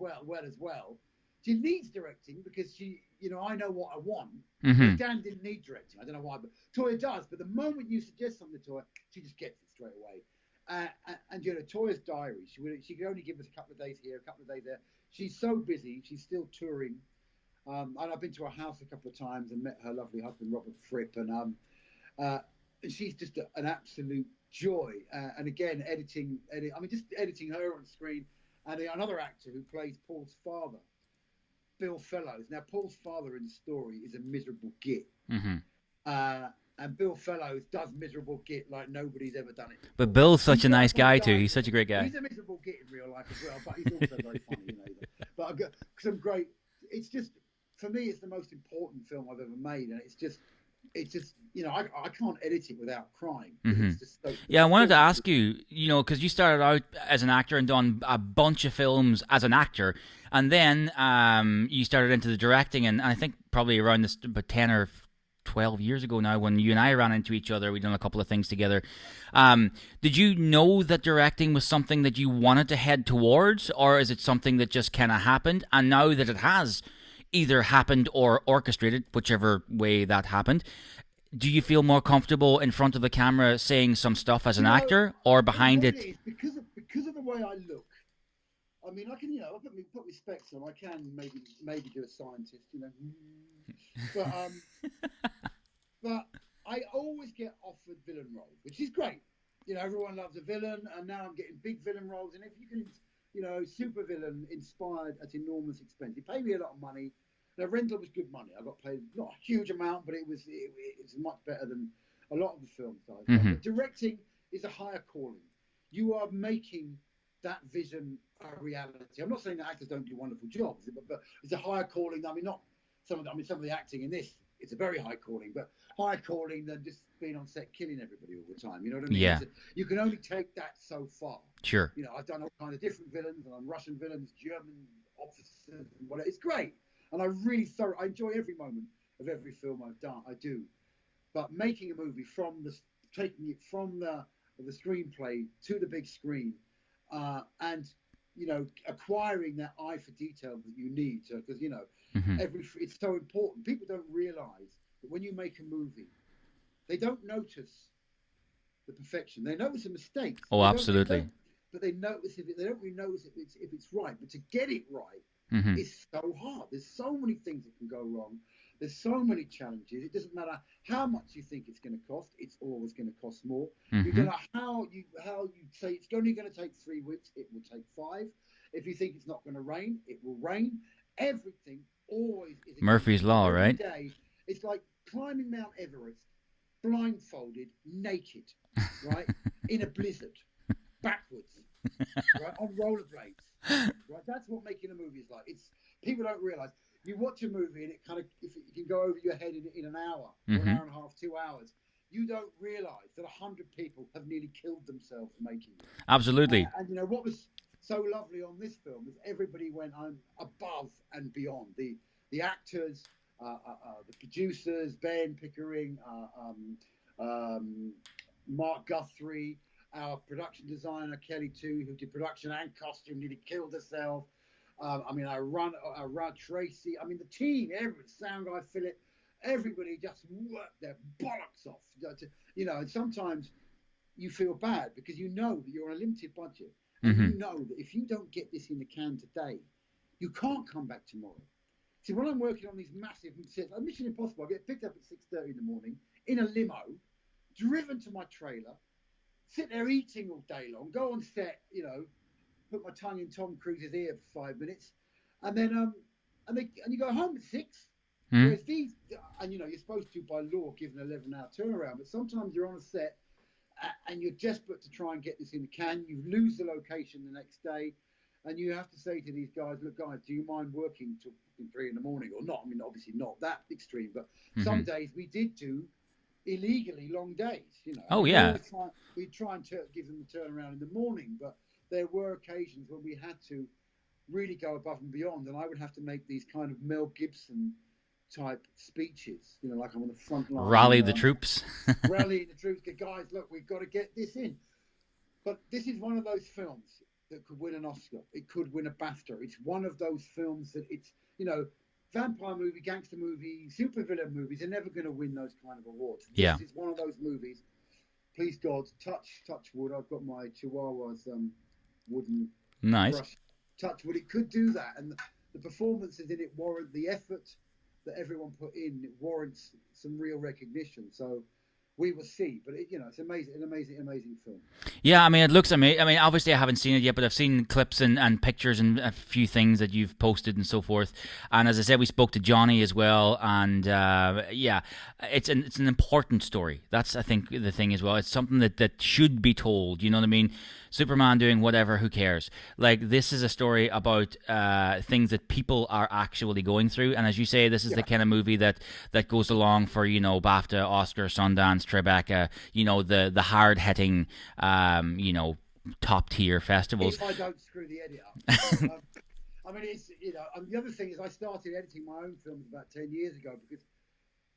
as well. She needs directing because she, I know what I want. Dan didn't need directing. I don't know why, but Toya does. But the moment you suggest something to Toya, she just gets it straight away. And Toya's diary, she could only give us a couple of days here, a couple of days there. She's so busy. She's still touring. And I've been to her house a couple of times and met her lovely husband, Robert Fripp. And she's just an absolute joy. And again, editing her on screen. And another actor who plays Paul's father, Bill Fellows. Now, Paul's father in the story is a miserable git. And Bill Fellows does miserable git like nobody's ever done it before. But Bill's such a nice guy, too. He's such a great guy. He's a miserable git in real life as well, but he's also very funny, But I've got some great... It's just, for me, it's the most important film I've ever made. And it's just I can't edit it without crying. It's just so, I wanted to ask you, because you started out as an actor and done a bunch of films as an actor, and then you started into the directing, and I think probably around this about 10 or 12 years ago now, when you and I ran into each other, we done a couple of things together. Did you know that directing was something that you wanted to head towards, or is it something that just kind of happened, and now that it has either happened or orchestrated, whichever way that happened, do you feel more comfortable in front of the camera saying some stuff as an actor, or behind it? Is because of the way I look. I mean, I can, I put my specs on. I can maybe do a scientist, but I always get offered villain roles, which is great. Everyone loves a villain, and now I'm getting big villain roles. And if you can, super villain inspired at enormous expense, you pay me a lot of money. Now, Rendel was good money. I got paid not a huge amount, but it's much better than a lot of the films I've done. But directing is a higher calling. You are making that vision a reality. I'm not saying that actors don't do wonderful jobs, but it's a higher calling. I mean, some of the acting in this, it's a very high calling, but higher calling than just being on set killing everybody all the time. You know what I mean? Yeah. You can only take that so far. Sure. I've done all kinds of different villains, and I'm Russian villains, German officers, and whatever. It's great. And I enjoy every moment of every film I've done. I do. But making a movie taking it from the screenplay to the big screen, and acquiring that eye for detail that you need, because it's so important. People don't realise that when you make a movie, they don't notice the perfection. They notice the mistakes. Oh, absolutely. But they notice they don't really notice if it's right. But to get it right is so hard. There's so many things that can go wrong. There's so many challenges. It doesn't matter how much you think it's going to cost. It's always going to cost more. You don't know how you say it's only going to take 3 weeks. It will take 5. If you think it's not going to rain, it will rain. Everything always is a Murphy's gamble. Law, Every right? day, it's like climbing Mount Everest, blindfolded, naked, right, in a blizzard, backwards, right, on rollerblades, right. That's what making a movie is like. It's people don't realize. You watch a movie and it kind of if it can go over your head in an hour or an hour and a half, 2 hours. You don't realize that 100 people have nearly killed themselves making it. Absolutely. And you know what was so lovely on this film is everybody went above and beyond. The actors, the producers, Ben Pickering, Mark Guthrie, our production designer Kelly too, who did production and costume, nearly killed herself. I mean, I run Tracy. I mean, the team, everybody, sound guy Philip, everybody just worked their bollocks off. You know, and sometimes you feel bad because you know that you're on a limited budget, and you know that if you don't get this in the can today, you can't come back tomorrow. See, when I'm working on these massive sets, like Mission Impossible, I get picked up at 6:30 in the morning in a limo, driven to my trailer, sit there eating all day long, go on set, you know, put my tongue in Tom Cruise's ear for 5 minutes, and then and you go home at 6. Whereas these, and you know, you're supposed to by law give an 11-hour turnaround, but sometimes you're on a set and you're desperate to try and get this in the can. You lose the location the next day, and you have to say to these guys, "Look, guys, do you mind working till 3 in the morning or not?" I mean, obviously not that extreme, but some days we did do illegally long days. You know. Oh yeah. We try and give them the turnaround in the morning, but there were occasions when we had to really go above and beyond, and I would have to make these kind of Mel Gibson type speeches, you know, like I'm on the front line. Rally the troops. Rallying the troops. Guys, look, we've got to get this in. But this is one of those films that could win an Oscar. It could win a BAFTA. It's one of those films that it's, you know, vampire movie, gangster movie, supervillain movies are never going to win those kind of awards. Yeah. This is one of those movies. Please God, touch wood. I've got my Chihuahua's wooden brush. Touch wood. It could do that, and the performances in it warrant the effort that everyone put in. It warrants some real recognition. So we will see, but you know, it's amazing, an amazing film. Yeah, I mean, it looks amazing. I mean, obviously I haven't seen it yet, but I've seen clips and pictures and a few things that you've posted and so forth. And as I said, we spoke to Johnny as well, and yeah, it's an important story. That's, I think, the thing as well. It's something that should be told. You know what I mean? Superman doing whatever, who cares? Like, this is a story about things that people are actually going through, and as you say, this is the kind of movie that goes along for, you know, BAFTA, Oscar, Sundance, Tribeca, you know, the hard hitting, you know, top tier festivals. If I don't screw the edit up. I mean, it's, you know, and the other thing is I started editing my own films about 10 years ago because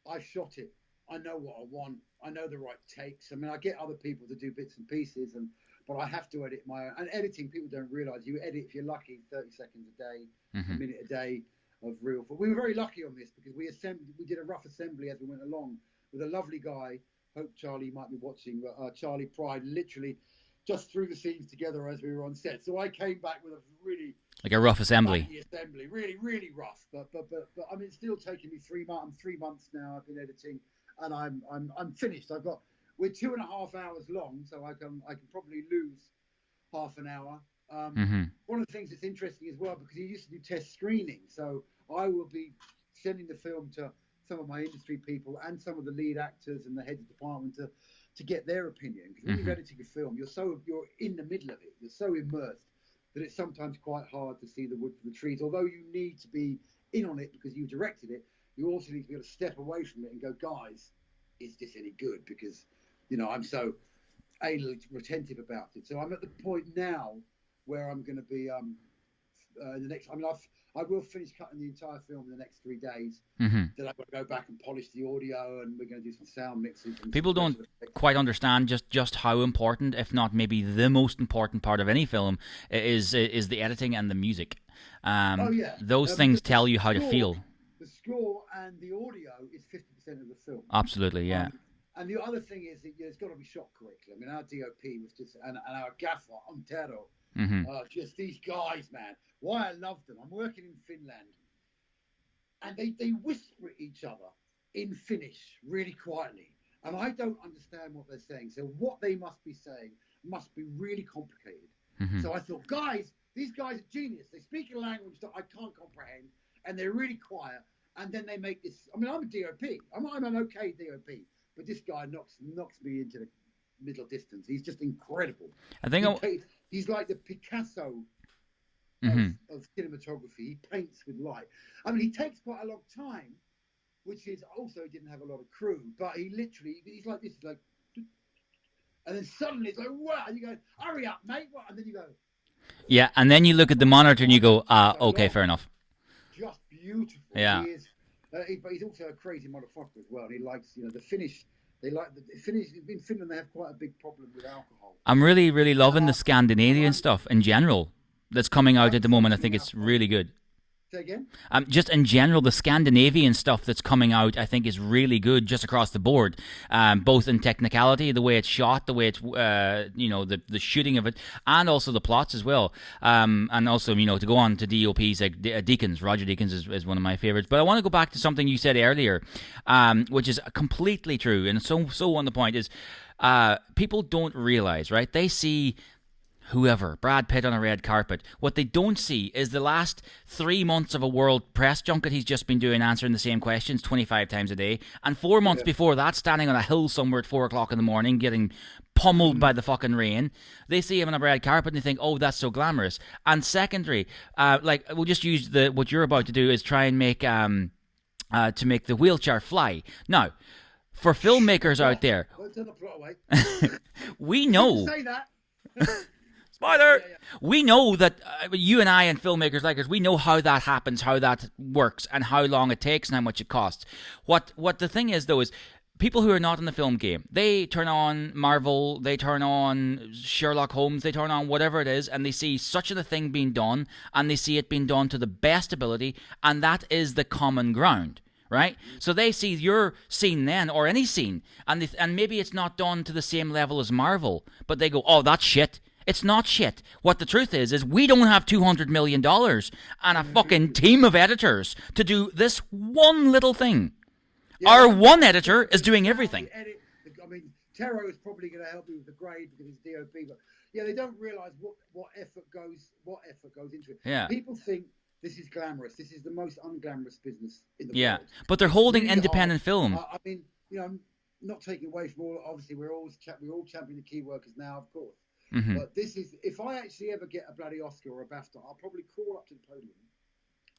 I shot it. I know what I want. I know the right takes. I mean, I get other people to do bits and pieces, but I have to edit my own. And editing, people don't realise, you edit, if you're lucky, 30 seconds a day, a minute a day of real. But we were very lucky on this because we did a rough assembly as we went along with a lovely guy. Hope Charlie might be watching, but Charlie Pride literally just threw the scenes together as we were on set. So I came back with a really like a rough assembly. Really, really rough. But I mean, it's still taking me 3 months. I'm 3 months now. I've been editing, and I'm finished. We're 2.5 hours long, so I can probably lose half an hour. One of the things that's interesting as well, because you used to do test screening, so I will be sending the film to some of my industry people and some of the lead actors and the heads of department to get their opinion. Because when you're editing a film, you're in the middle of it. You're so immersed that it's sometimes quite hard to see the wood for the trees. Although you need to be in on it because you directed it, you also need to be able to step away from it and go, guys, is this any good? Because, you know, I'm so anally retentive about it. So I'm at the point now where I'm going to be the next. I mean, I will finish cutting the entire film in the next 3 days. Then I'm going to go back and polish the audio, and we're going to do some sound mixes. People don't quite understand just how important, if not maybe the most important part of any film, is the editing and the music. Those things tell you how to feel. The score and the audio is 50% of the film. Absolutely, yeah. And the other thing is that it's got to be shot correctly. I mean, our DOP was just, and our gaffer, Ontero, just these guys, man. Why I love them. I'm working in Finland, and they whisper at each other in Finnish really quietly, and I don't understand what they're saying. So what they must be saying must be really complicated. So I thought, guys, these guys are genius. They speak a language that I can't comprehend, and they're really quiet, and then they make this. I mean, I'm a DOP. I'm an okay DOP, but this guy knocks me into the middle distance. He's just incredible. I think he's like the Picasso of cinematography. He paints with light. I mean, he takes quite a long time, which is also he didn't have a lot of crew, but he's like this, he's like, and then suddenly it's like, wow, and you go, hurry up, mate, what? And then you go, yeah, and then you look at the monitor and you go, okay, fair enough. Just beautiful. Yeah. He is, but he's also a crazy motherfucker as well. He likes, the Finnish. They like the Finnish. In Finland, they have quite a big problem with alcohol. I'm really, really loving the Scandinavian stuff in general that's coming out at the moment. I think it's really good. Say again? Just in general, the Scandinavian stuff that's coming out, I think, is really good just across the board. Both in technicality, the way it's shot, the way it's, the shooting of it, and also the plots as well. And also, to go on to DOPs like Deakins. Roger Deakins is one of my favorites. But I want to go back to something you said earlier, which is completely true and so on the point is people don't realize, right? They see whoever, Brad Pitt on a red carpet. What they don't see is the last 3 months of a world press junket he's just been doing, answering the same questions 25 times a day. And 4 months before that, standing on a hill somewhere at 4 o'clock in the morning, getting pummeled by the fucking rain. They see him on a red carpet and they think, oh, that's so glamorous. And secondary, we'll just use what you're about to do is try and make the wheelchair fly. Now, for filmmakers out there, we know. Say that. Spoiler! Yeah. We know that you and I and filmmakers like us, we know how that happens, how that works, and how long it takes and how much it costs. What the thing is, though, is people who are not in the film game, they turn on Marvel, they turn on Sherlock Holmes, they turn on whatever it is, and they see such a thing being done, and they see it being done to the best ability, and that is the common ground. Right? So they see your scene then, or any scene, and maybe it's not done to the same level as Marvel, but they go, oh, that's shit. It's not shit. What the truth is we don't have $200 million and a fucking team of editors to do this one little thing. Yeah, our one editor is doing everything. I mean, Tero is probably going to help me with the grade because he's DOP, but yeah, they don't realise what effort goes into it. Yeah. People think this is glamorous. This is the most unglamorous business in the world. Yeah, but they're holding really independent film. I mean, not taking away from all. Obviously, we're all championing the key workers now, of course. Mm-hmm. But this is, if I actually ever get a bloody Oscar or a BAFTA, I'll probably crawl up to the podium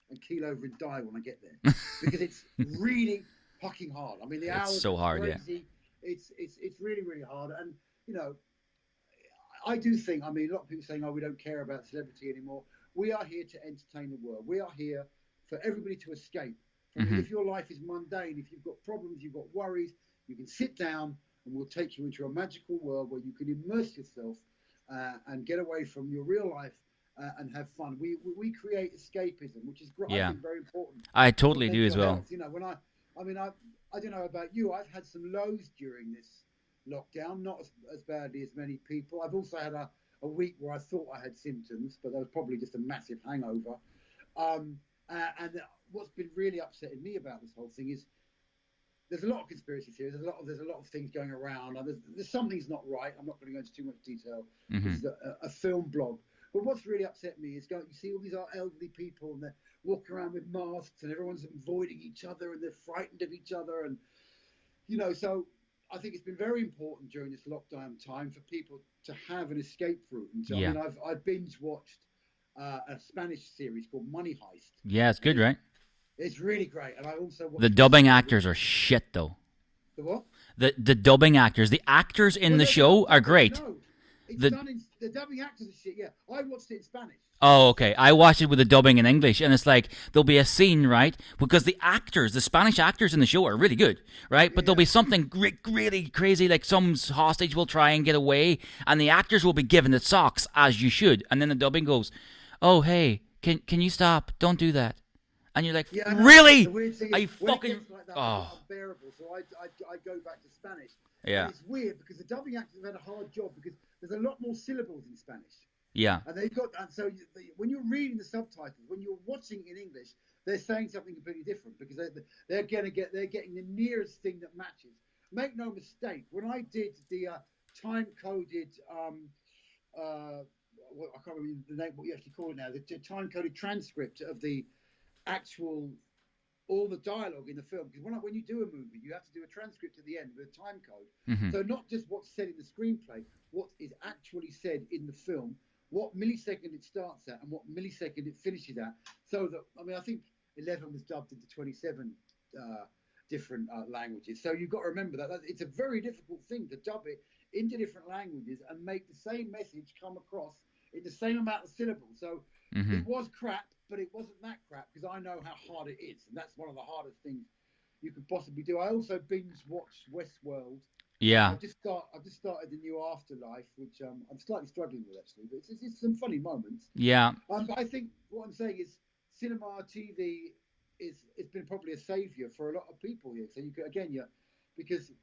and keel over and die when I get there because it's really fucking hard. I mean, the hours so hard, crazy. Yeah. It's really, really hard. And I do think. I mean, a lot of people saying, "Oh, we don't care about celebrity anymore." We are here to entertain the world. We are here for everybody to escape. If your life is mundane, if you've got problems, you've got worries, you can sit down and we'll take you into a magical world where you can immerse yourself and get away from your real life and have fun. We create escapism, which is I think very important. I totally do as well. Health. I don't know about you. I've had some lows during this lockdown, not as badly as many people. I've also had a week where I thought I had symptoms, but that was probably just a massive hangover. And what's been really upsetting me about this whole thing is there's a lot of conspiracy theories. There's a lot of things going around. There's something's not right. I'm not going to go into too much detail. Mm-hmm. This is a film blog. But what's really upset me is you see all these elderly people and they're walking around with masks and everyone's avoiding each other and they're frightened of each other. And, so I think it's been very important during this lockdown time for people to have an escape route. And so, I mean, I've binge watched a Spanish series called Money Heist. Yeah, it's good, right? It's really great. And I also watched the dubbing actors are shit, though. The what? The dubbing actors. The actors in the show are great. No, the dubbing actors are shit, yeah. I watched it in Spanish. Oh, okay. I watched it with the dubbing in English, and it's like there'll be a scene, right? Because the Spanish actors in the show are really good, right? But there'll be something really crazy, like some hostage will try and get away, and the actors will be given the socks, as you should. And then the dubbing goes, oh, hey, can you stop? Don't do that. And you're like, really? Are you fucking... Like that, oh. It's unbearable. So I go back to Spanish. Yeah. And it's weird because the dubbing actors have had a hard job because there's a lot more syllables in Spanish. Yeah. And so when you're reading the subtitles, when you're watching in English, they're saying something completely different because they're getting the nearest thing that matches. Make no mistake, when I did the time-coded, I can't remember the name, what you actually call it now, the time-coded transcript of the actual all the dialogue in the film, because when you do a movie, you have to do a transcript at the end with a time code. Mm-hmm. So not just what's said in the screenplay, what is actually said in the film, what millisecond it starts at and what millisecond it finishes at. So that, I mean, I think 11 was dubbed into 27 different languages. So you've got to remember that it's a very difficult thing to dub it into different languages and make the same message come across in the same amount of syllables. So it was crap, but it wasn't that crap, because I know how hard it is, and that's one of the hardest things you could possibly do. I also binge watched Westworld. Yeah. I've just started the new Afterlife, which I'm slightly struggling with actually, but it's some funny moments. Yeah. But I think what I'm saying is cinema, TV it's been probably a savior for a lot of people here. So you could, because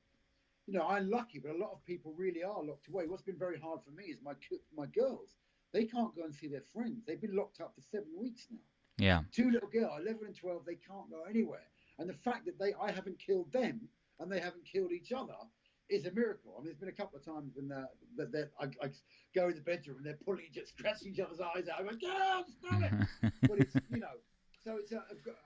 I'm lucky, but a lot of people really are locked away. What's been very hard for me is my girls. They can't go and see their friends. They've been locked up for 7 weeks now. Yeah. 2 little girls, 11 and 12, they can't go anywhere. And the fact that I haven't killed them and they haven't killed each other is a miracle. I mean, there's been a couple of times when I go in the bedroom and they're scratching each other's eyes out. I'm like, oh, stop it! But it's, so it's a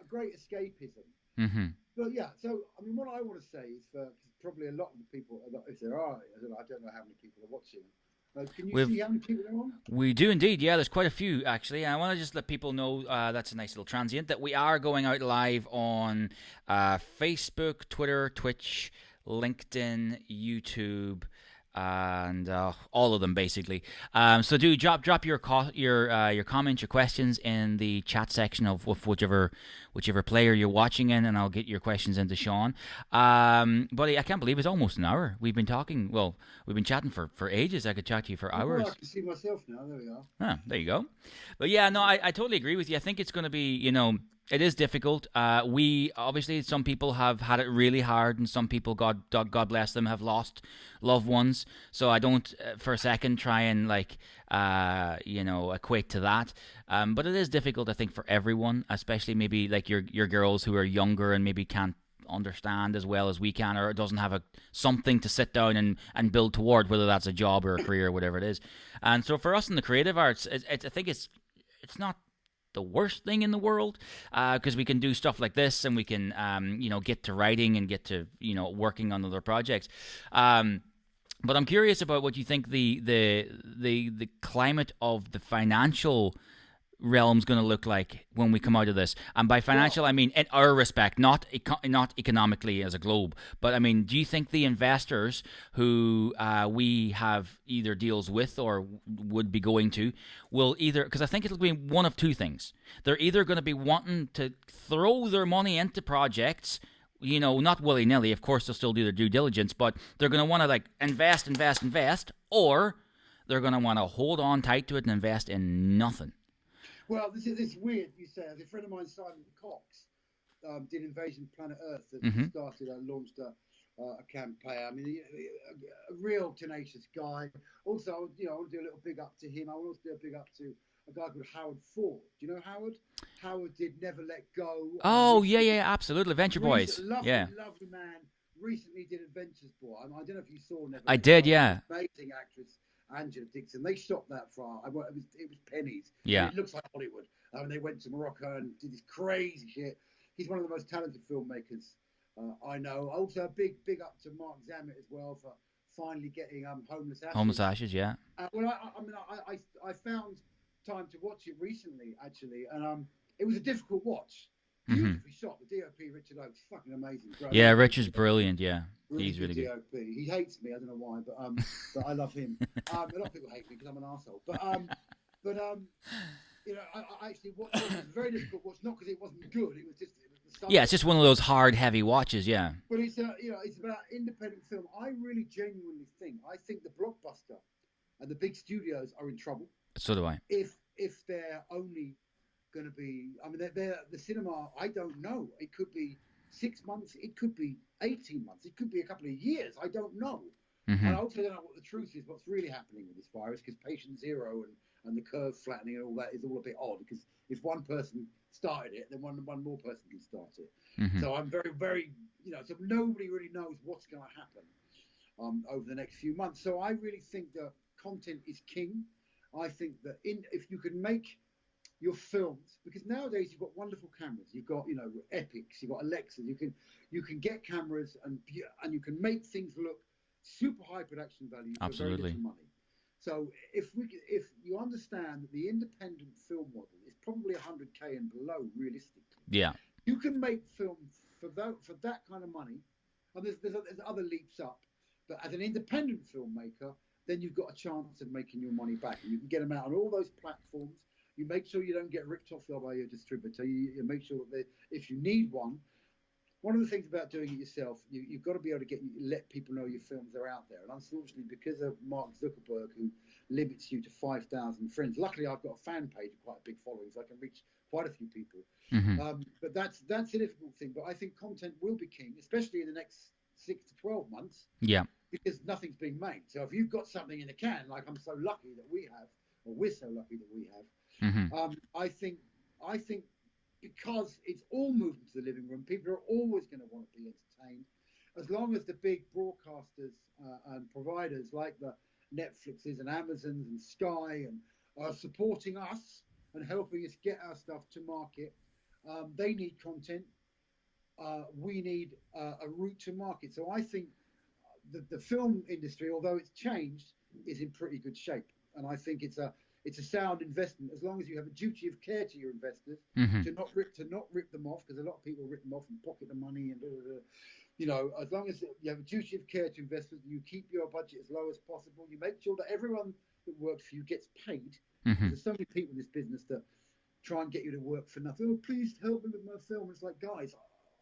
great escapism. Mm-hmm. But yeah, so I mean, what I want to say is for probably a lot of the people, if there are, I don't know how many people are watching. Can you see how many people are on? We do indeed, yeah. There's quite a few, actually. And I want to just let people know, that's a nice little transient, that we are going out live on Facebook, Twitter, Twitch, LinkedIn, YouTube, and all of them basically. So do drop your comments, your questions in the chat section of whichever player you're watching in, and I'll get your questions into Sean. Buddy, I can't believe it's almost an hour. We've been talking. Well, we've been chatting for ages. I could chat to you for hours. I can see myself now. There we are. Ah, there you go. But yeah, no, I totally agree with you. I think it's going to be, it is difficult. We obviously, some people have had it really hard, and some people, God bless them, have lost loved ones. So I don't for a second try and equate to that. But it is difficult, I think, for everyone, especially maybe like your girls who are younger and maybe can't understand as well as we can, or doesn't have something to sit down and build toward, whether that's a job or a career or whatever it is. And so for us in the creative arts, I think it's not the worst thing in the world, because we can do stuff like this, and we can get to writing and get to working on other projects. But I'm curious about what you think the climate of the financial realm's going to look like when we come out of this. And by financial, I mean in our respect, not economically as a globe, but I mean, do you think the investors who we have either deals with or would be going to will either, because I think it'll be one of two things. They're either going to be wanting to throw their money into projects, not willy-nilly, of course they'll still do their due diligence, but they're going to want to invest, or they're going to want to hold on tight to it and invest in nothing. Well, this is weird. You say, as a friend of mine, Simon Cox, did Invasion Planet Earth, that launched a campaign. I mean, a real tenacious guy. Also, I want to do a little big up to him. I want to do a big up to a guy called Howard Ford. Do you know Howard? Howard did Never Let Go. Oh, yeah, absolutely. Venture Boys. Lovely man. Recently did Adventures Boy. I don't know if you saw Never I Let did, Go. yeah. Amazing actress. Angela Dixon. They shot that far. It was pennies. Yeah. It looks like Hollywood. They went to Morocco and did this crazy shit. He's one of the most talented filmmakers I know. Also, a big up to Mark Zammit as well for finally getting Homeless Ashes. Homeless Ashes, yeah. Well, I found time to watch it recently, actually, and it was a difficult watch. Beautifully shot. The DOP, Richard Oakes, fucking amazing. Great. Yeah, Richard's brilliant. Yeah, he's really good. DOP. He hates me. I don't know why, but I love him. A lot of people hate me because I'm an arsehole. But I actually watched it. It was a very difficult watch, not because it wasn't good. It was just it's just one of those hard, heavy watches. Yeah. But it's it's about independent film. I really genuinely think the blockbuster and the big studios are in trouble. So do I. If they're only going to be, I mean, they're the cinema. I don't know. It could be 6 months. It could be 18 months. It could be a couple of years. I don't know. And I also don't know what the truth is. What's really happening with this virus? Because patient zero and the curve flattening and all that is all a bit odd. Because if one person started it, then one more person can start it. So I'm very, very, so nobody really knows what's going to happen over the next few months. So I really think that content is king. I think that if you can make your films, because nowadays you've got wonderful cameras. You've got, Epics, you've got Alexas. You can get cameras and you can make things look super high production value for very little money. So if you understand that the independent film model is probably 100K and below, realistically, you can make films for that kind of money. And there's other leaps up, but as an independent filmmaker, then you've got a chance of making your money back, and you can get them out on all those platforms. You make sure you don't get ripped off by your distributor. You make sure that if you need one of the things about doing it yourself, you've got to be able to let people know your films are out there. And unfortunately, because of Mark Zuckerberg, who limits you to 5,000 friends, luckily I've got a fan page with quite a big following, so I can reach quite a few people. But that's a difficult thing. But I think content will be king, especially in the next 6 to 12 months. Yeah. Because nothing's being made. So if you've got something in the can, like I'm so lucky that we have, or we're so lucky that we have, I think because it's all moved into the living room, people are always going to want to be entertained. As long as the big broadcasters and providers like the Netflixes and Amazons and Sky and are supporting us and helping us get our stuff to market, they need content. We need a route to market. So I think the film industry, although it's changed, is in pretty good shape. And I think it's a sound investment, as long as you have a duty of care to your investors to not rip them off, because a lot of people rip them off and pocket the money and as long as you have a duty of care to investors, you keep your budget as low as possible. You make sure that everyone that works for you gets paid. There's so many people in this business that try and get you to work for nothing. Oh, please help me with my film. It's like, guys,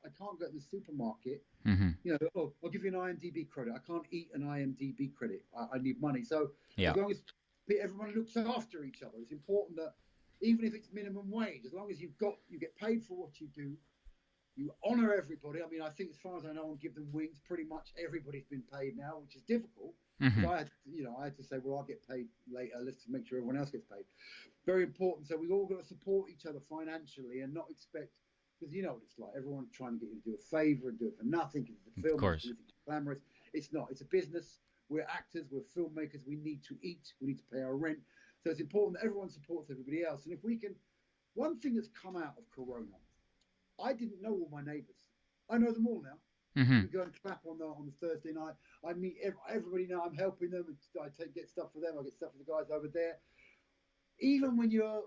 I can't go to the supermarket. I'll give you an IMDb credit. I can't eat an IMDb credit. I need money. So as long as everyone looks after each other, it's important that even if it's minimum wage, as long as you get paid for what you do, you honour everybody. I mean, I think as far as I know, on Give Them Wings, pretty much everybody's been paid now, which is difficult. I had to say, well, I'll get paid later. Let's make sure everyone else gets paid. Very important. So we all got to support each other financially and not expect, because you know what it's like. Everyone's trying to get you to do a favour and do it for nothing because the film is glamorous. It's not. It's a business. We're actors. We're filmmakers. We need to eat. We need to pay our rent. So it's important that everyone supports everybody else. And if we can, one thing that's come out of Corona, I didn't know all my neighbours. I know them all now. We go and clap on the Thursday night. I meet everybody now. I'm helping them. I get stuff for them. I get stuff for the guys over there. Even when you're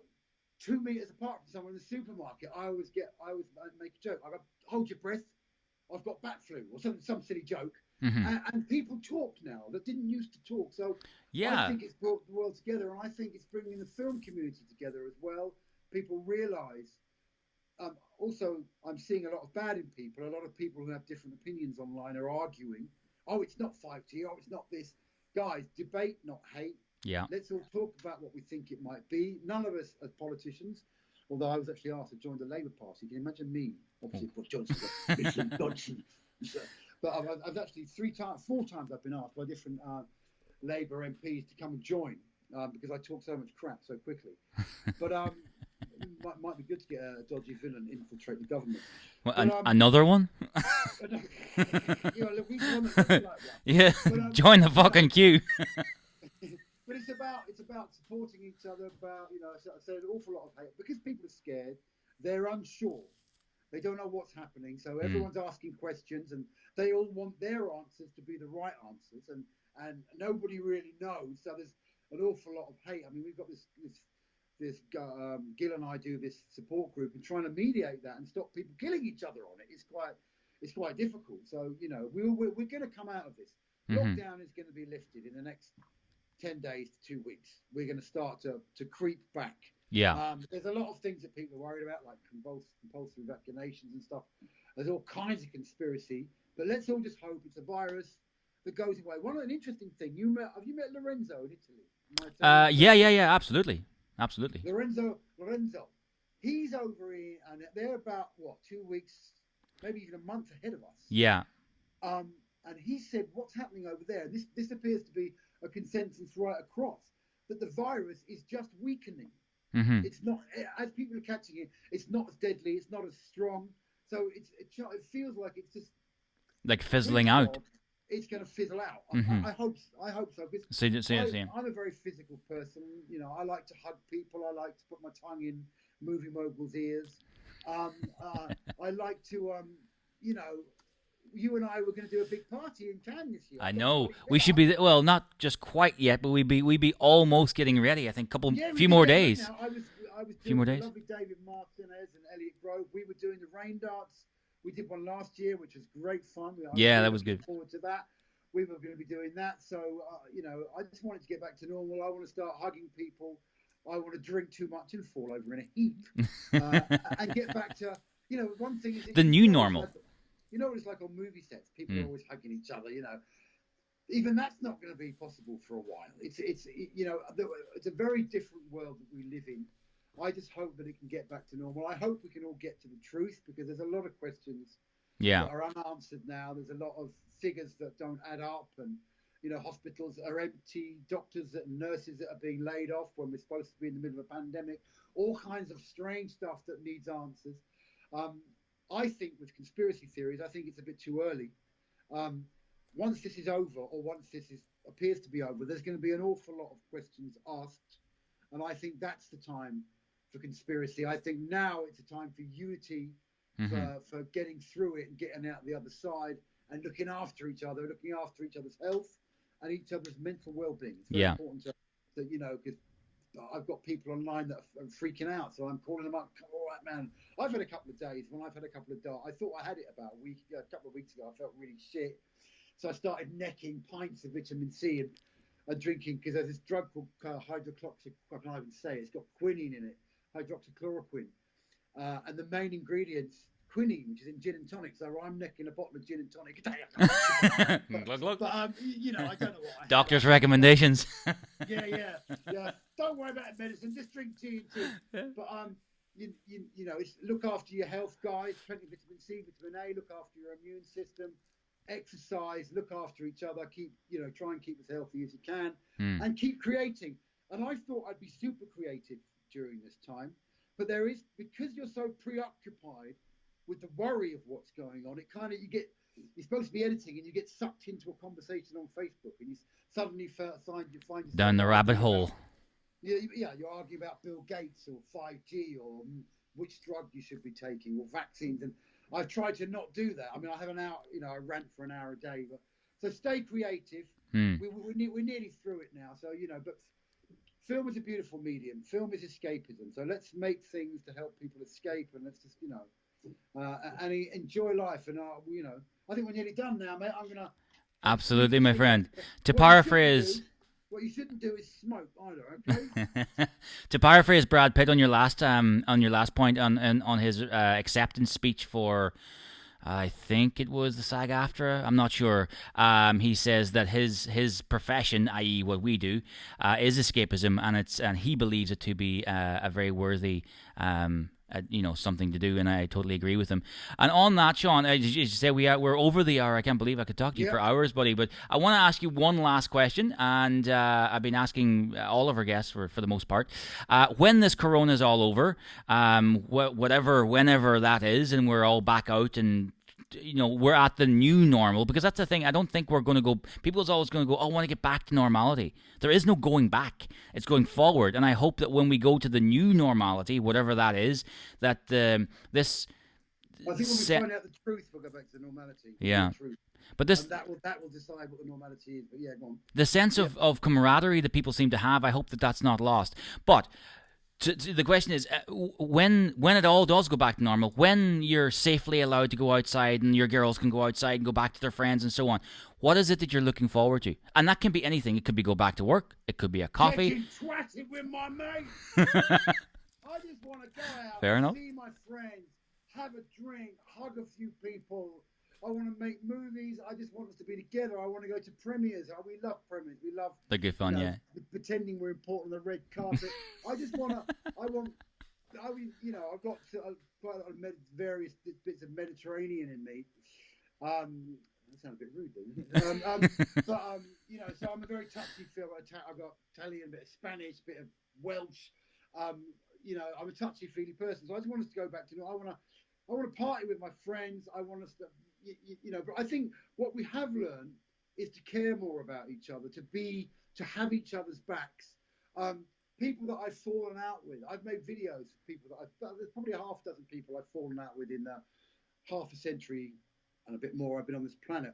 2 meters apart from someone in the supermarket, I always make a joke. I go, hold your breath. I've got bat flu or some silly joke. And people talk now that didn't used to talk. So I think it's brought the world together, and I think it's bringing the film community together as well. People realise. Also, I'm seeing a lot of bad in people. A lot of people who have different opinions online are arguing. Oh, it's not 5G. Oh, it's not this. Guys, debate, not hate. Yeah. Let's all talk about what we think it might be. None of us as politicians, although I was actually asked to join the Labour Party. Can you imagine me? Obviously, Boris Johnson. But I've actually 4 times I've been asked by different Labour MPs to come and join because I talk so much crap so quickly. But might be good to get a dodgy villain infiltrate the government. Well, another one? Join the fucking queue. But it's about supporting each other. About I said an awful lot of hate because people are scared. They're unsure. They don't know what's happening. So everyone's asking questions, and they all want their answers to be the right answers, and nobody really knows. So there's an awful lot of hate. I mean, we've got this Gil and I do this support group and trying to mediate that and stop people killing each other on it. It's quite difficult. So we're going to come out of this. Lockdown is going to be lifted in the next 10 days to 2 weeks. We're going to start to creep back. Yeah. There's a lot of things that people are worried about, like compulsory vaccinations and stuff. There's all kinds of conspiracy, but let's all just hope it's a virus that goes away. An interesting thing. Have you met Lorenzo in Italy? Yeah, absolutely. Lorenzo, he's over here, and they're about 2 weeks, maybe even a month ahead of us. Yeah. And he said, what's happening over there? This appears to be a consensus right across, that the virus is just weakening. It's not, as people are catching it, it's not as deadly, it's not as strong. So it feels like it's just like fizzling out. it's going to fizzle out. Mm-hmm. I hope so. I'm a very physical person. You know, I like to hug people. I like to put my tongue in movie moguls' ears. I like to, you know, you and I were going to do a big party in Cannes this year. I know. We should be, well, not just quite yet, but we'd be almost getting ready. I think few more days. I was doing lovely David Martinez and Elliot Grove. We were doing the rain dance. We did one last year, which was great fun. That was good. Looking forward to that. We were going to be doing that. So, you know, I just wanted to get back to normal. I want to start hugging people. I want to drink too much and fall over in a heap. And get back to, you know, one thing is... The new normal. You know what it's like on movie sets? People are always hugging each other, you know. Even that's not going to be possible for a while. It's you know, it's a very different world that we live in. I just hope that it can get back to normal. I hope we can all get to the truth, because there's a lot of questions that are unanswered now. There's a lot of figures that don't add up, and, you know, hospitals are empty, doctors and nurses that are being laid off when we're supposed to be in the middle of a pandemic, all kinds of strange stuff that needs answers. I think with conspiracy theories, I think it's a bit too early. Once this is over, or once appears to be over, there's going to be an awful lot of questions asked. And I think that's the time for conspiracy. I think now it's a time for unity, for getting through it and getting out the other side and looking after each other, looking after each other's health and each other's mental well-being. It's very important that, you know, because I've got people online that are freaking out, so I'm calling them up. All right, man. I've had a couple of days when I've had a couple of dark. I thought I had it about a couple of weeks ago. I felt really shit, so I started necking pints of vitamin C and drinking, because there's this drug called hydroxychloroquine. I can't even say it. It's got quinine in it, hydroxychloroquine, and the main ingredient's quinine, which is in gin and tonic. So I'm necking a bottle of gin and tonic a day. But you know, I don't know what I Doctor's recommendations. Yeah. Don't worry about medicine. Just drink tea and tea. But you know, it's look after your health, guys. Plenty of vitamin C, vitamin A. Look after your immune system. Exercise. Look after each other. Try and keep as healthy as you can, and keep creating. And I thought I'd be super creative during this time, but because you're so preoccupied with the worry of what's going on, you're supposed to be editing, and you get sucked into a conversation on Facebook, and you suddenly find yourself down the rabbit hole. You're arguing about Bill Gates or 5G or which drug you should be taking or vaccines, and I've tried to not do that. I mean, I have an hour, you know, I rant for an hour a day, so stay creative. We're nearly through it now, so, you know, but film is a beautiful medium. Film is escapism, so let's make things to help people escape, and let's just, you know, and enjoy life. And you know, I think we're nearly done now, mate. I'm gonna absolutely, my friend. To paraphrase, what you shouldn't do is smoke either. Okay. To paraphrase Brad Pitt on your last point on his acceptance speech for, I think it was the SAG-AFTRA, I'm not sure. He says that his profession, i.e., what we do, is escapism, and he believes it to be a very worthy. You know, something to do, and I totally agree with him. And on that, Sean, as you say, we're over the hour. I can't believe I could talk to you for hours, buddy. But I want to ask you one last question, and I've been asking all of our guests for the most part. When this corona is all over, whenever that is, and we're all back out and, you know, we're at the new normal, because that's the thing. I don't think we're going to go. People's always going to go, I want to get back to normality. There is no going back. It's going forward. And I hope that when we go to the new normality, whatever that is, that this. I think when we find out the truth, we'll go back to normality. Yeah. But this, and that will decide what the normality is. But yeah, go on. The sense of camaraderie that people seem to have, I hope that that's not lost. But the question is, when it all does go back to normal, when you're safely allowed to go outside and your girls can go outside and go back to their friends and so on, what is it that you're looking forward to? And that can be anything. It could be go back to work. It could be a coffee. Getting twatted with my mate. I just want to go out, Fair enough. See my friends, have a drink, hug a few people. I want to make movies. I just want us to be together. I want to go to premieres. We love premieres. We love. They're good fun, pretending we're important on the red carpet. I just want to. You know, I've got quite a lot of various bits of Mediterranean in me. That sounds a bit rude, doesn't it? But you know, so I'm a very touchy feel. I've got Italian, a bit of Spanish, a bit of Welsh. You know, I'm a touchy-feely person, so I just want us to go back to. I want to party with my friends. I want us to. You know, but I think what we have learned is to care more about each other, to have each other's backs. People that I've fallen out with, I've made videos of people there's probably a half dozen people I've fallen out with in half a century and a bit more I've been on this planet.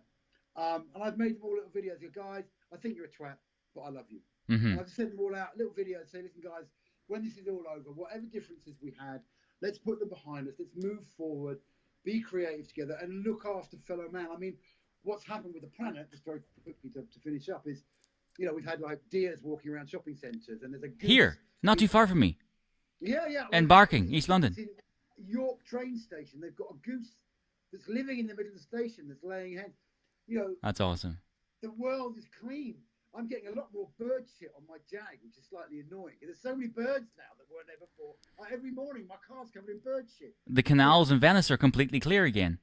And I've made them all little videos. Go, guys, I think you're a twat, but I love you. Mm-hmm. And I've sent them all out, little videos, say, listen, guys, when this is all over, whatever differences we had, let's put them behind us. Let's move forward, be creative together, and look after fellow man. I mean, what's happened with the planet, just very quickly to finish up, is, you know, we've had like deers walking around shopping centres, and there's a goose. Here, not too far from me. Yeah. In Barking, East London. In York train station, they've got a goose that's living in the middle of the station that's laying heads. You know, that's awesome. The world is clean. I'm getting a lot more bird shit on my Jag, which is slightly annoying. There's so many birds now that weren't there before. Every morning, my car's covered in bird shit. The canals in Venice are completely clear again.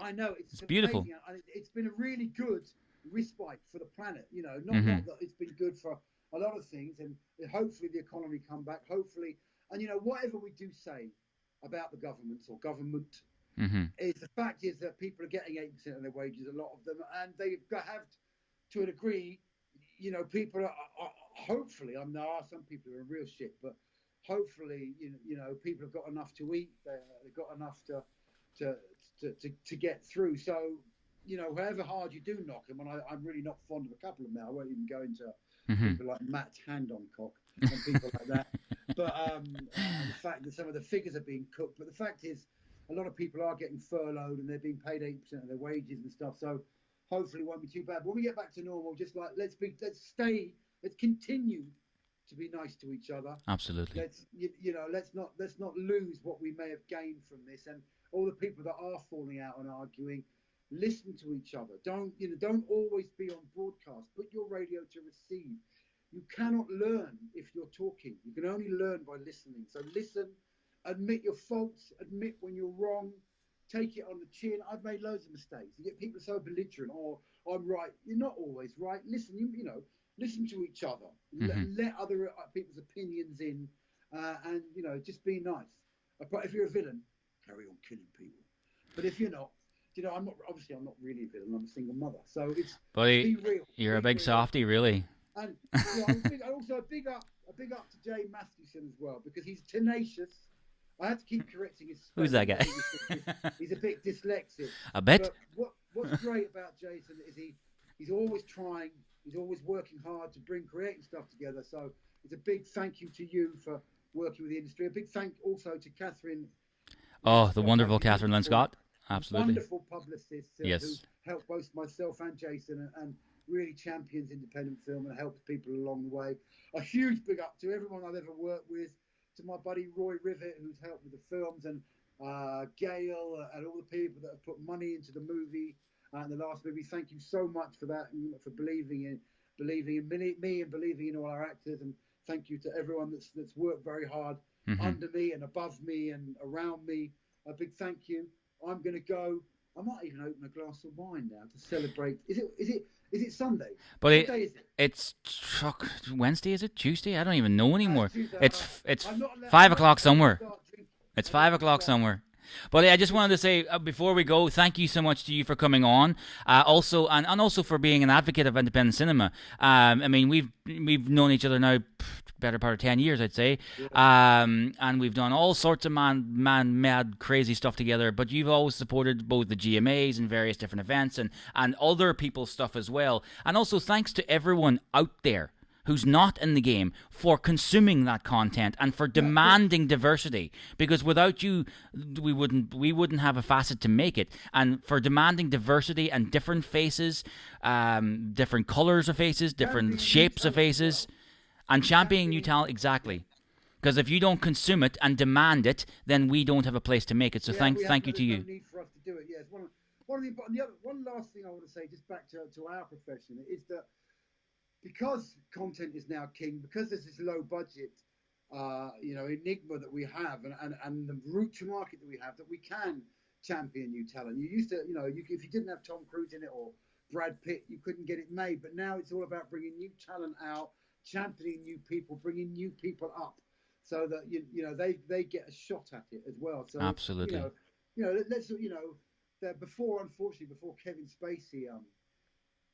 I know. It's beautiful. And it's been a really good respite for the planet. You know, not that it's been good for a lot of things, and hopefully the economy come back. Hopefully, and you know, whatever we do say about the governments or government, is the fact is that people are getting 8% of their wages, a lot of them, and they have, to a degree, you know, people are hopefully. I mean, there are some people who are real shit, but hopefully, you know, people have got enough to eat. They've got enough to get through. So, you know, however hard you do knock them, and I'm really not fond of a couple of them now. I won't even go into people like Matt Handoncock and people like that. But the fact that some of the figures are being cooked. But the fact is, a lot of people are getting furloughed and they're being paid 8% of their wages and stuff. So hopefully it won't be too bad. When we get back to normal, just like let's continue to be nice to each other. Absolutely. Let's not lose what we may have gained from this. And all the people that are falling out and arguing, listen to each other. Don't always be on broadcast. Put your radio to receive. You cannot learn if you're talking. You can only learn by listening. So listen, admit your faults, admit when you're wrong, take it on the chin. I've made loads of mistakes. You get people so belligerent, or I'm right. You're not always right. Listen, listen to each other. Let other people's opinions in, and just be nice. But if you're a villain, carry on killing people. But if you're not, I'm not really a villain. I'm a single mother. So it's Buddy, be real. You're a big softie, really. And also a big up to Jay Mathewson as well, because he's tenacious. I had to keep correcting his spelling. Who's that guy? He's a bit dyslexic. A bit. But what's great about Jason is he's always trying. He's always working hard to bring creative stuff together. So it's a big thank you to you for working with the industry. A big thank also to Catherine. Oh, the wonderful Catherine Lynn Scott. Absolutely. Wonderful publicist yes. who helped both myself and Jason and really champions independent film and helps people along the way. A huge big up to everyone I've ever worked with, to my buddy Roy Rivet, who's helped with the films, and Gail, and all the people that have put money into the movie and the last movie. Thank you so much for that, and for believing in me and believing in all our actors. And thank you to everyone that's worked very hard under me and above me and around me. A big thank you. I'm going to go. I might even open a glass of wine now to celebrate. Is it Sunday? But What day is it? It's Wednesday, is it? Tuesday? I don't even know anymore. Tuesday. It's I'm not allowed- 5 o'clock somewhere. Start drinking. It's 5 o'clock somewhere. But I just wanted to say, before we go, thank you so much to you for coming on. Also for being an advocate of independent cinema. I mean, we've known each other now better part of 10 years, I'd say. And we've done all sorts of mad, crazy stuff together. But you've always supported both the GMAs and various different events and other people's stuff as well. And also thanks to everyone out there who's not in the game for consuming that content and for demanding diversity, because without you we wouldn't have a facet to make it, and for demanding diversity and different faces, different colors of faces, different shapes of faces, and championing new talent. Exactly, because if you don't consume it and demand it, then we don't have a place to make it. So thank you to you. No need for us to do it. Yes. One last thing I want to say, just back to our profession, is that because content is now king, because there's this low budget, enigma that we have, and the route to market that we have, that we can champion new talent. You used to, if you didn't have Tom Cruise in it or Brad Pitt, you couldn't get it made. But now it's all about bringing new talent out, championing new people, bringing new people up, so that they get a shot at it as well. So absolutely, let's before Kevin Spacey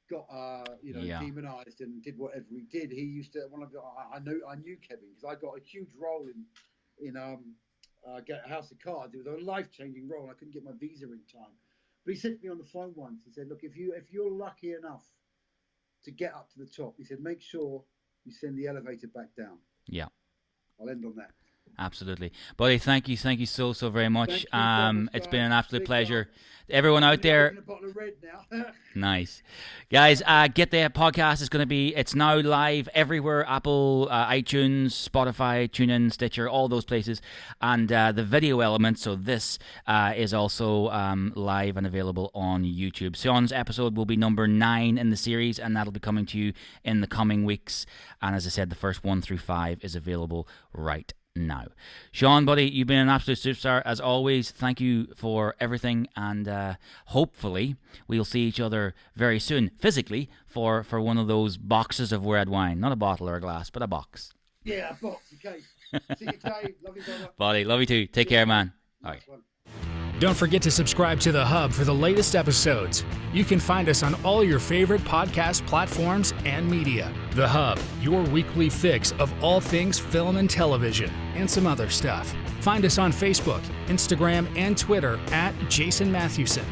got demonized and did whatever he did. He used to. I knew Kevin because I got a huge role in House of Cards. It was a life-changing role. And I couldn't get my visa in time. But he said to me on the phone once. He said, "Look, if you're lucky enough to get up to the top," he said, "make sure you send the elevator back down." Yeah. I'll end on that. Absolutely. Buddy, thank you so very much. It's been an absolute pleasure. Guy. Everyone out there. A bottle of red now. Nice. Guys, get the podcast. It's now live everywhere. Apple, iTunes, Spotify, TuneIn, Stitcher, all those places. And the video element, so this is also live and available on YouTube. Sean's episode will be number 9 in the series, and that'll be coming to you in the coming weeks. And as I said, the first 1 through 5 is available right now. Sean, buddy, you've been an absolute superstar as always. Thank you for everything, and hopefully we'll see each other very soon physically for one of those boxes of red wine. Not a bottle or a glass, but a box. Yeah, a box, okay. See you, Dave. Love you, brother. Buddy, love you too. Take care, man. All right. Don't forget to subscribe to The Hub for the latest episodes. You can find us on all your favorite podcast platforms and media. The Hub, your weekly fix of all things film and television, and some other stuff. Find us on Facebook, Instagram, and Twitter at Jason Mathewson.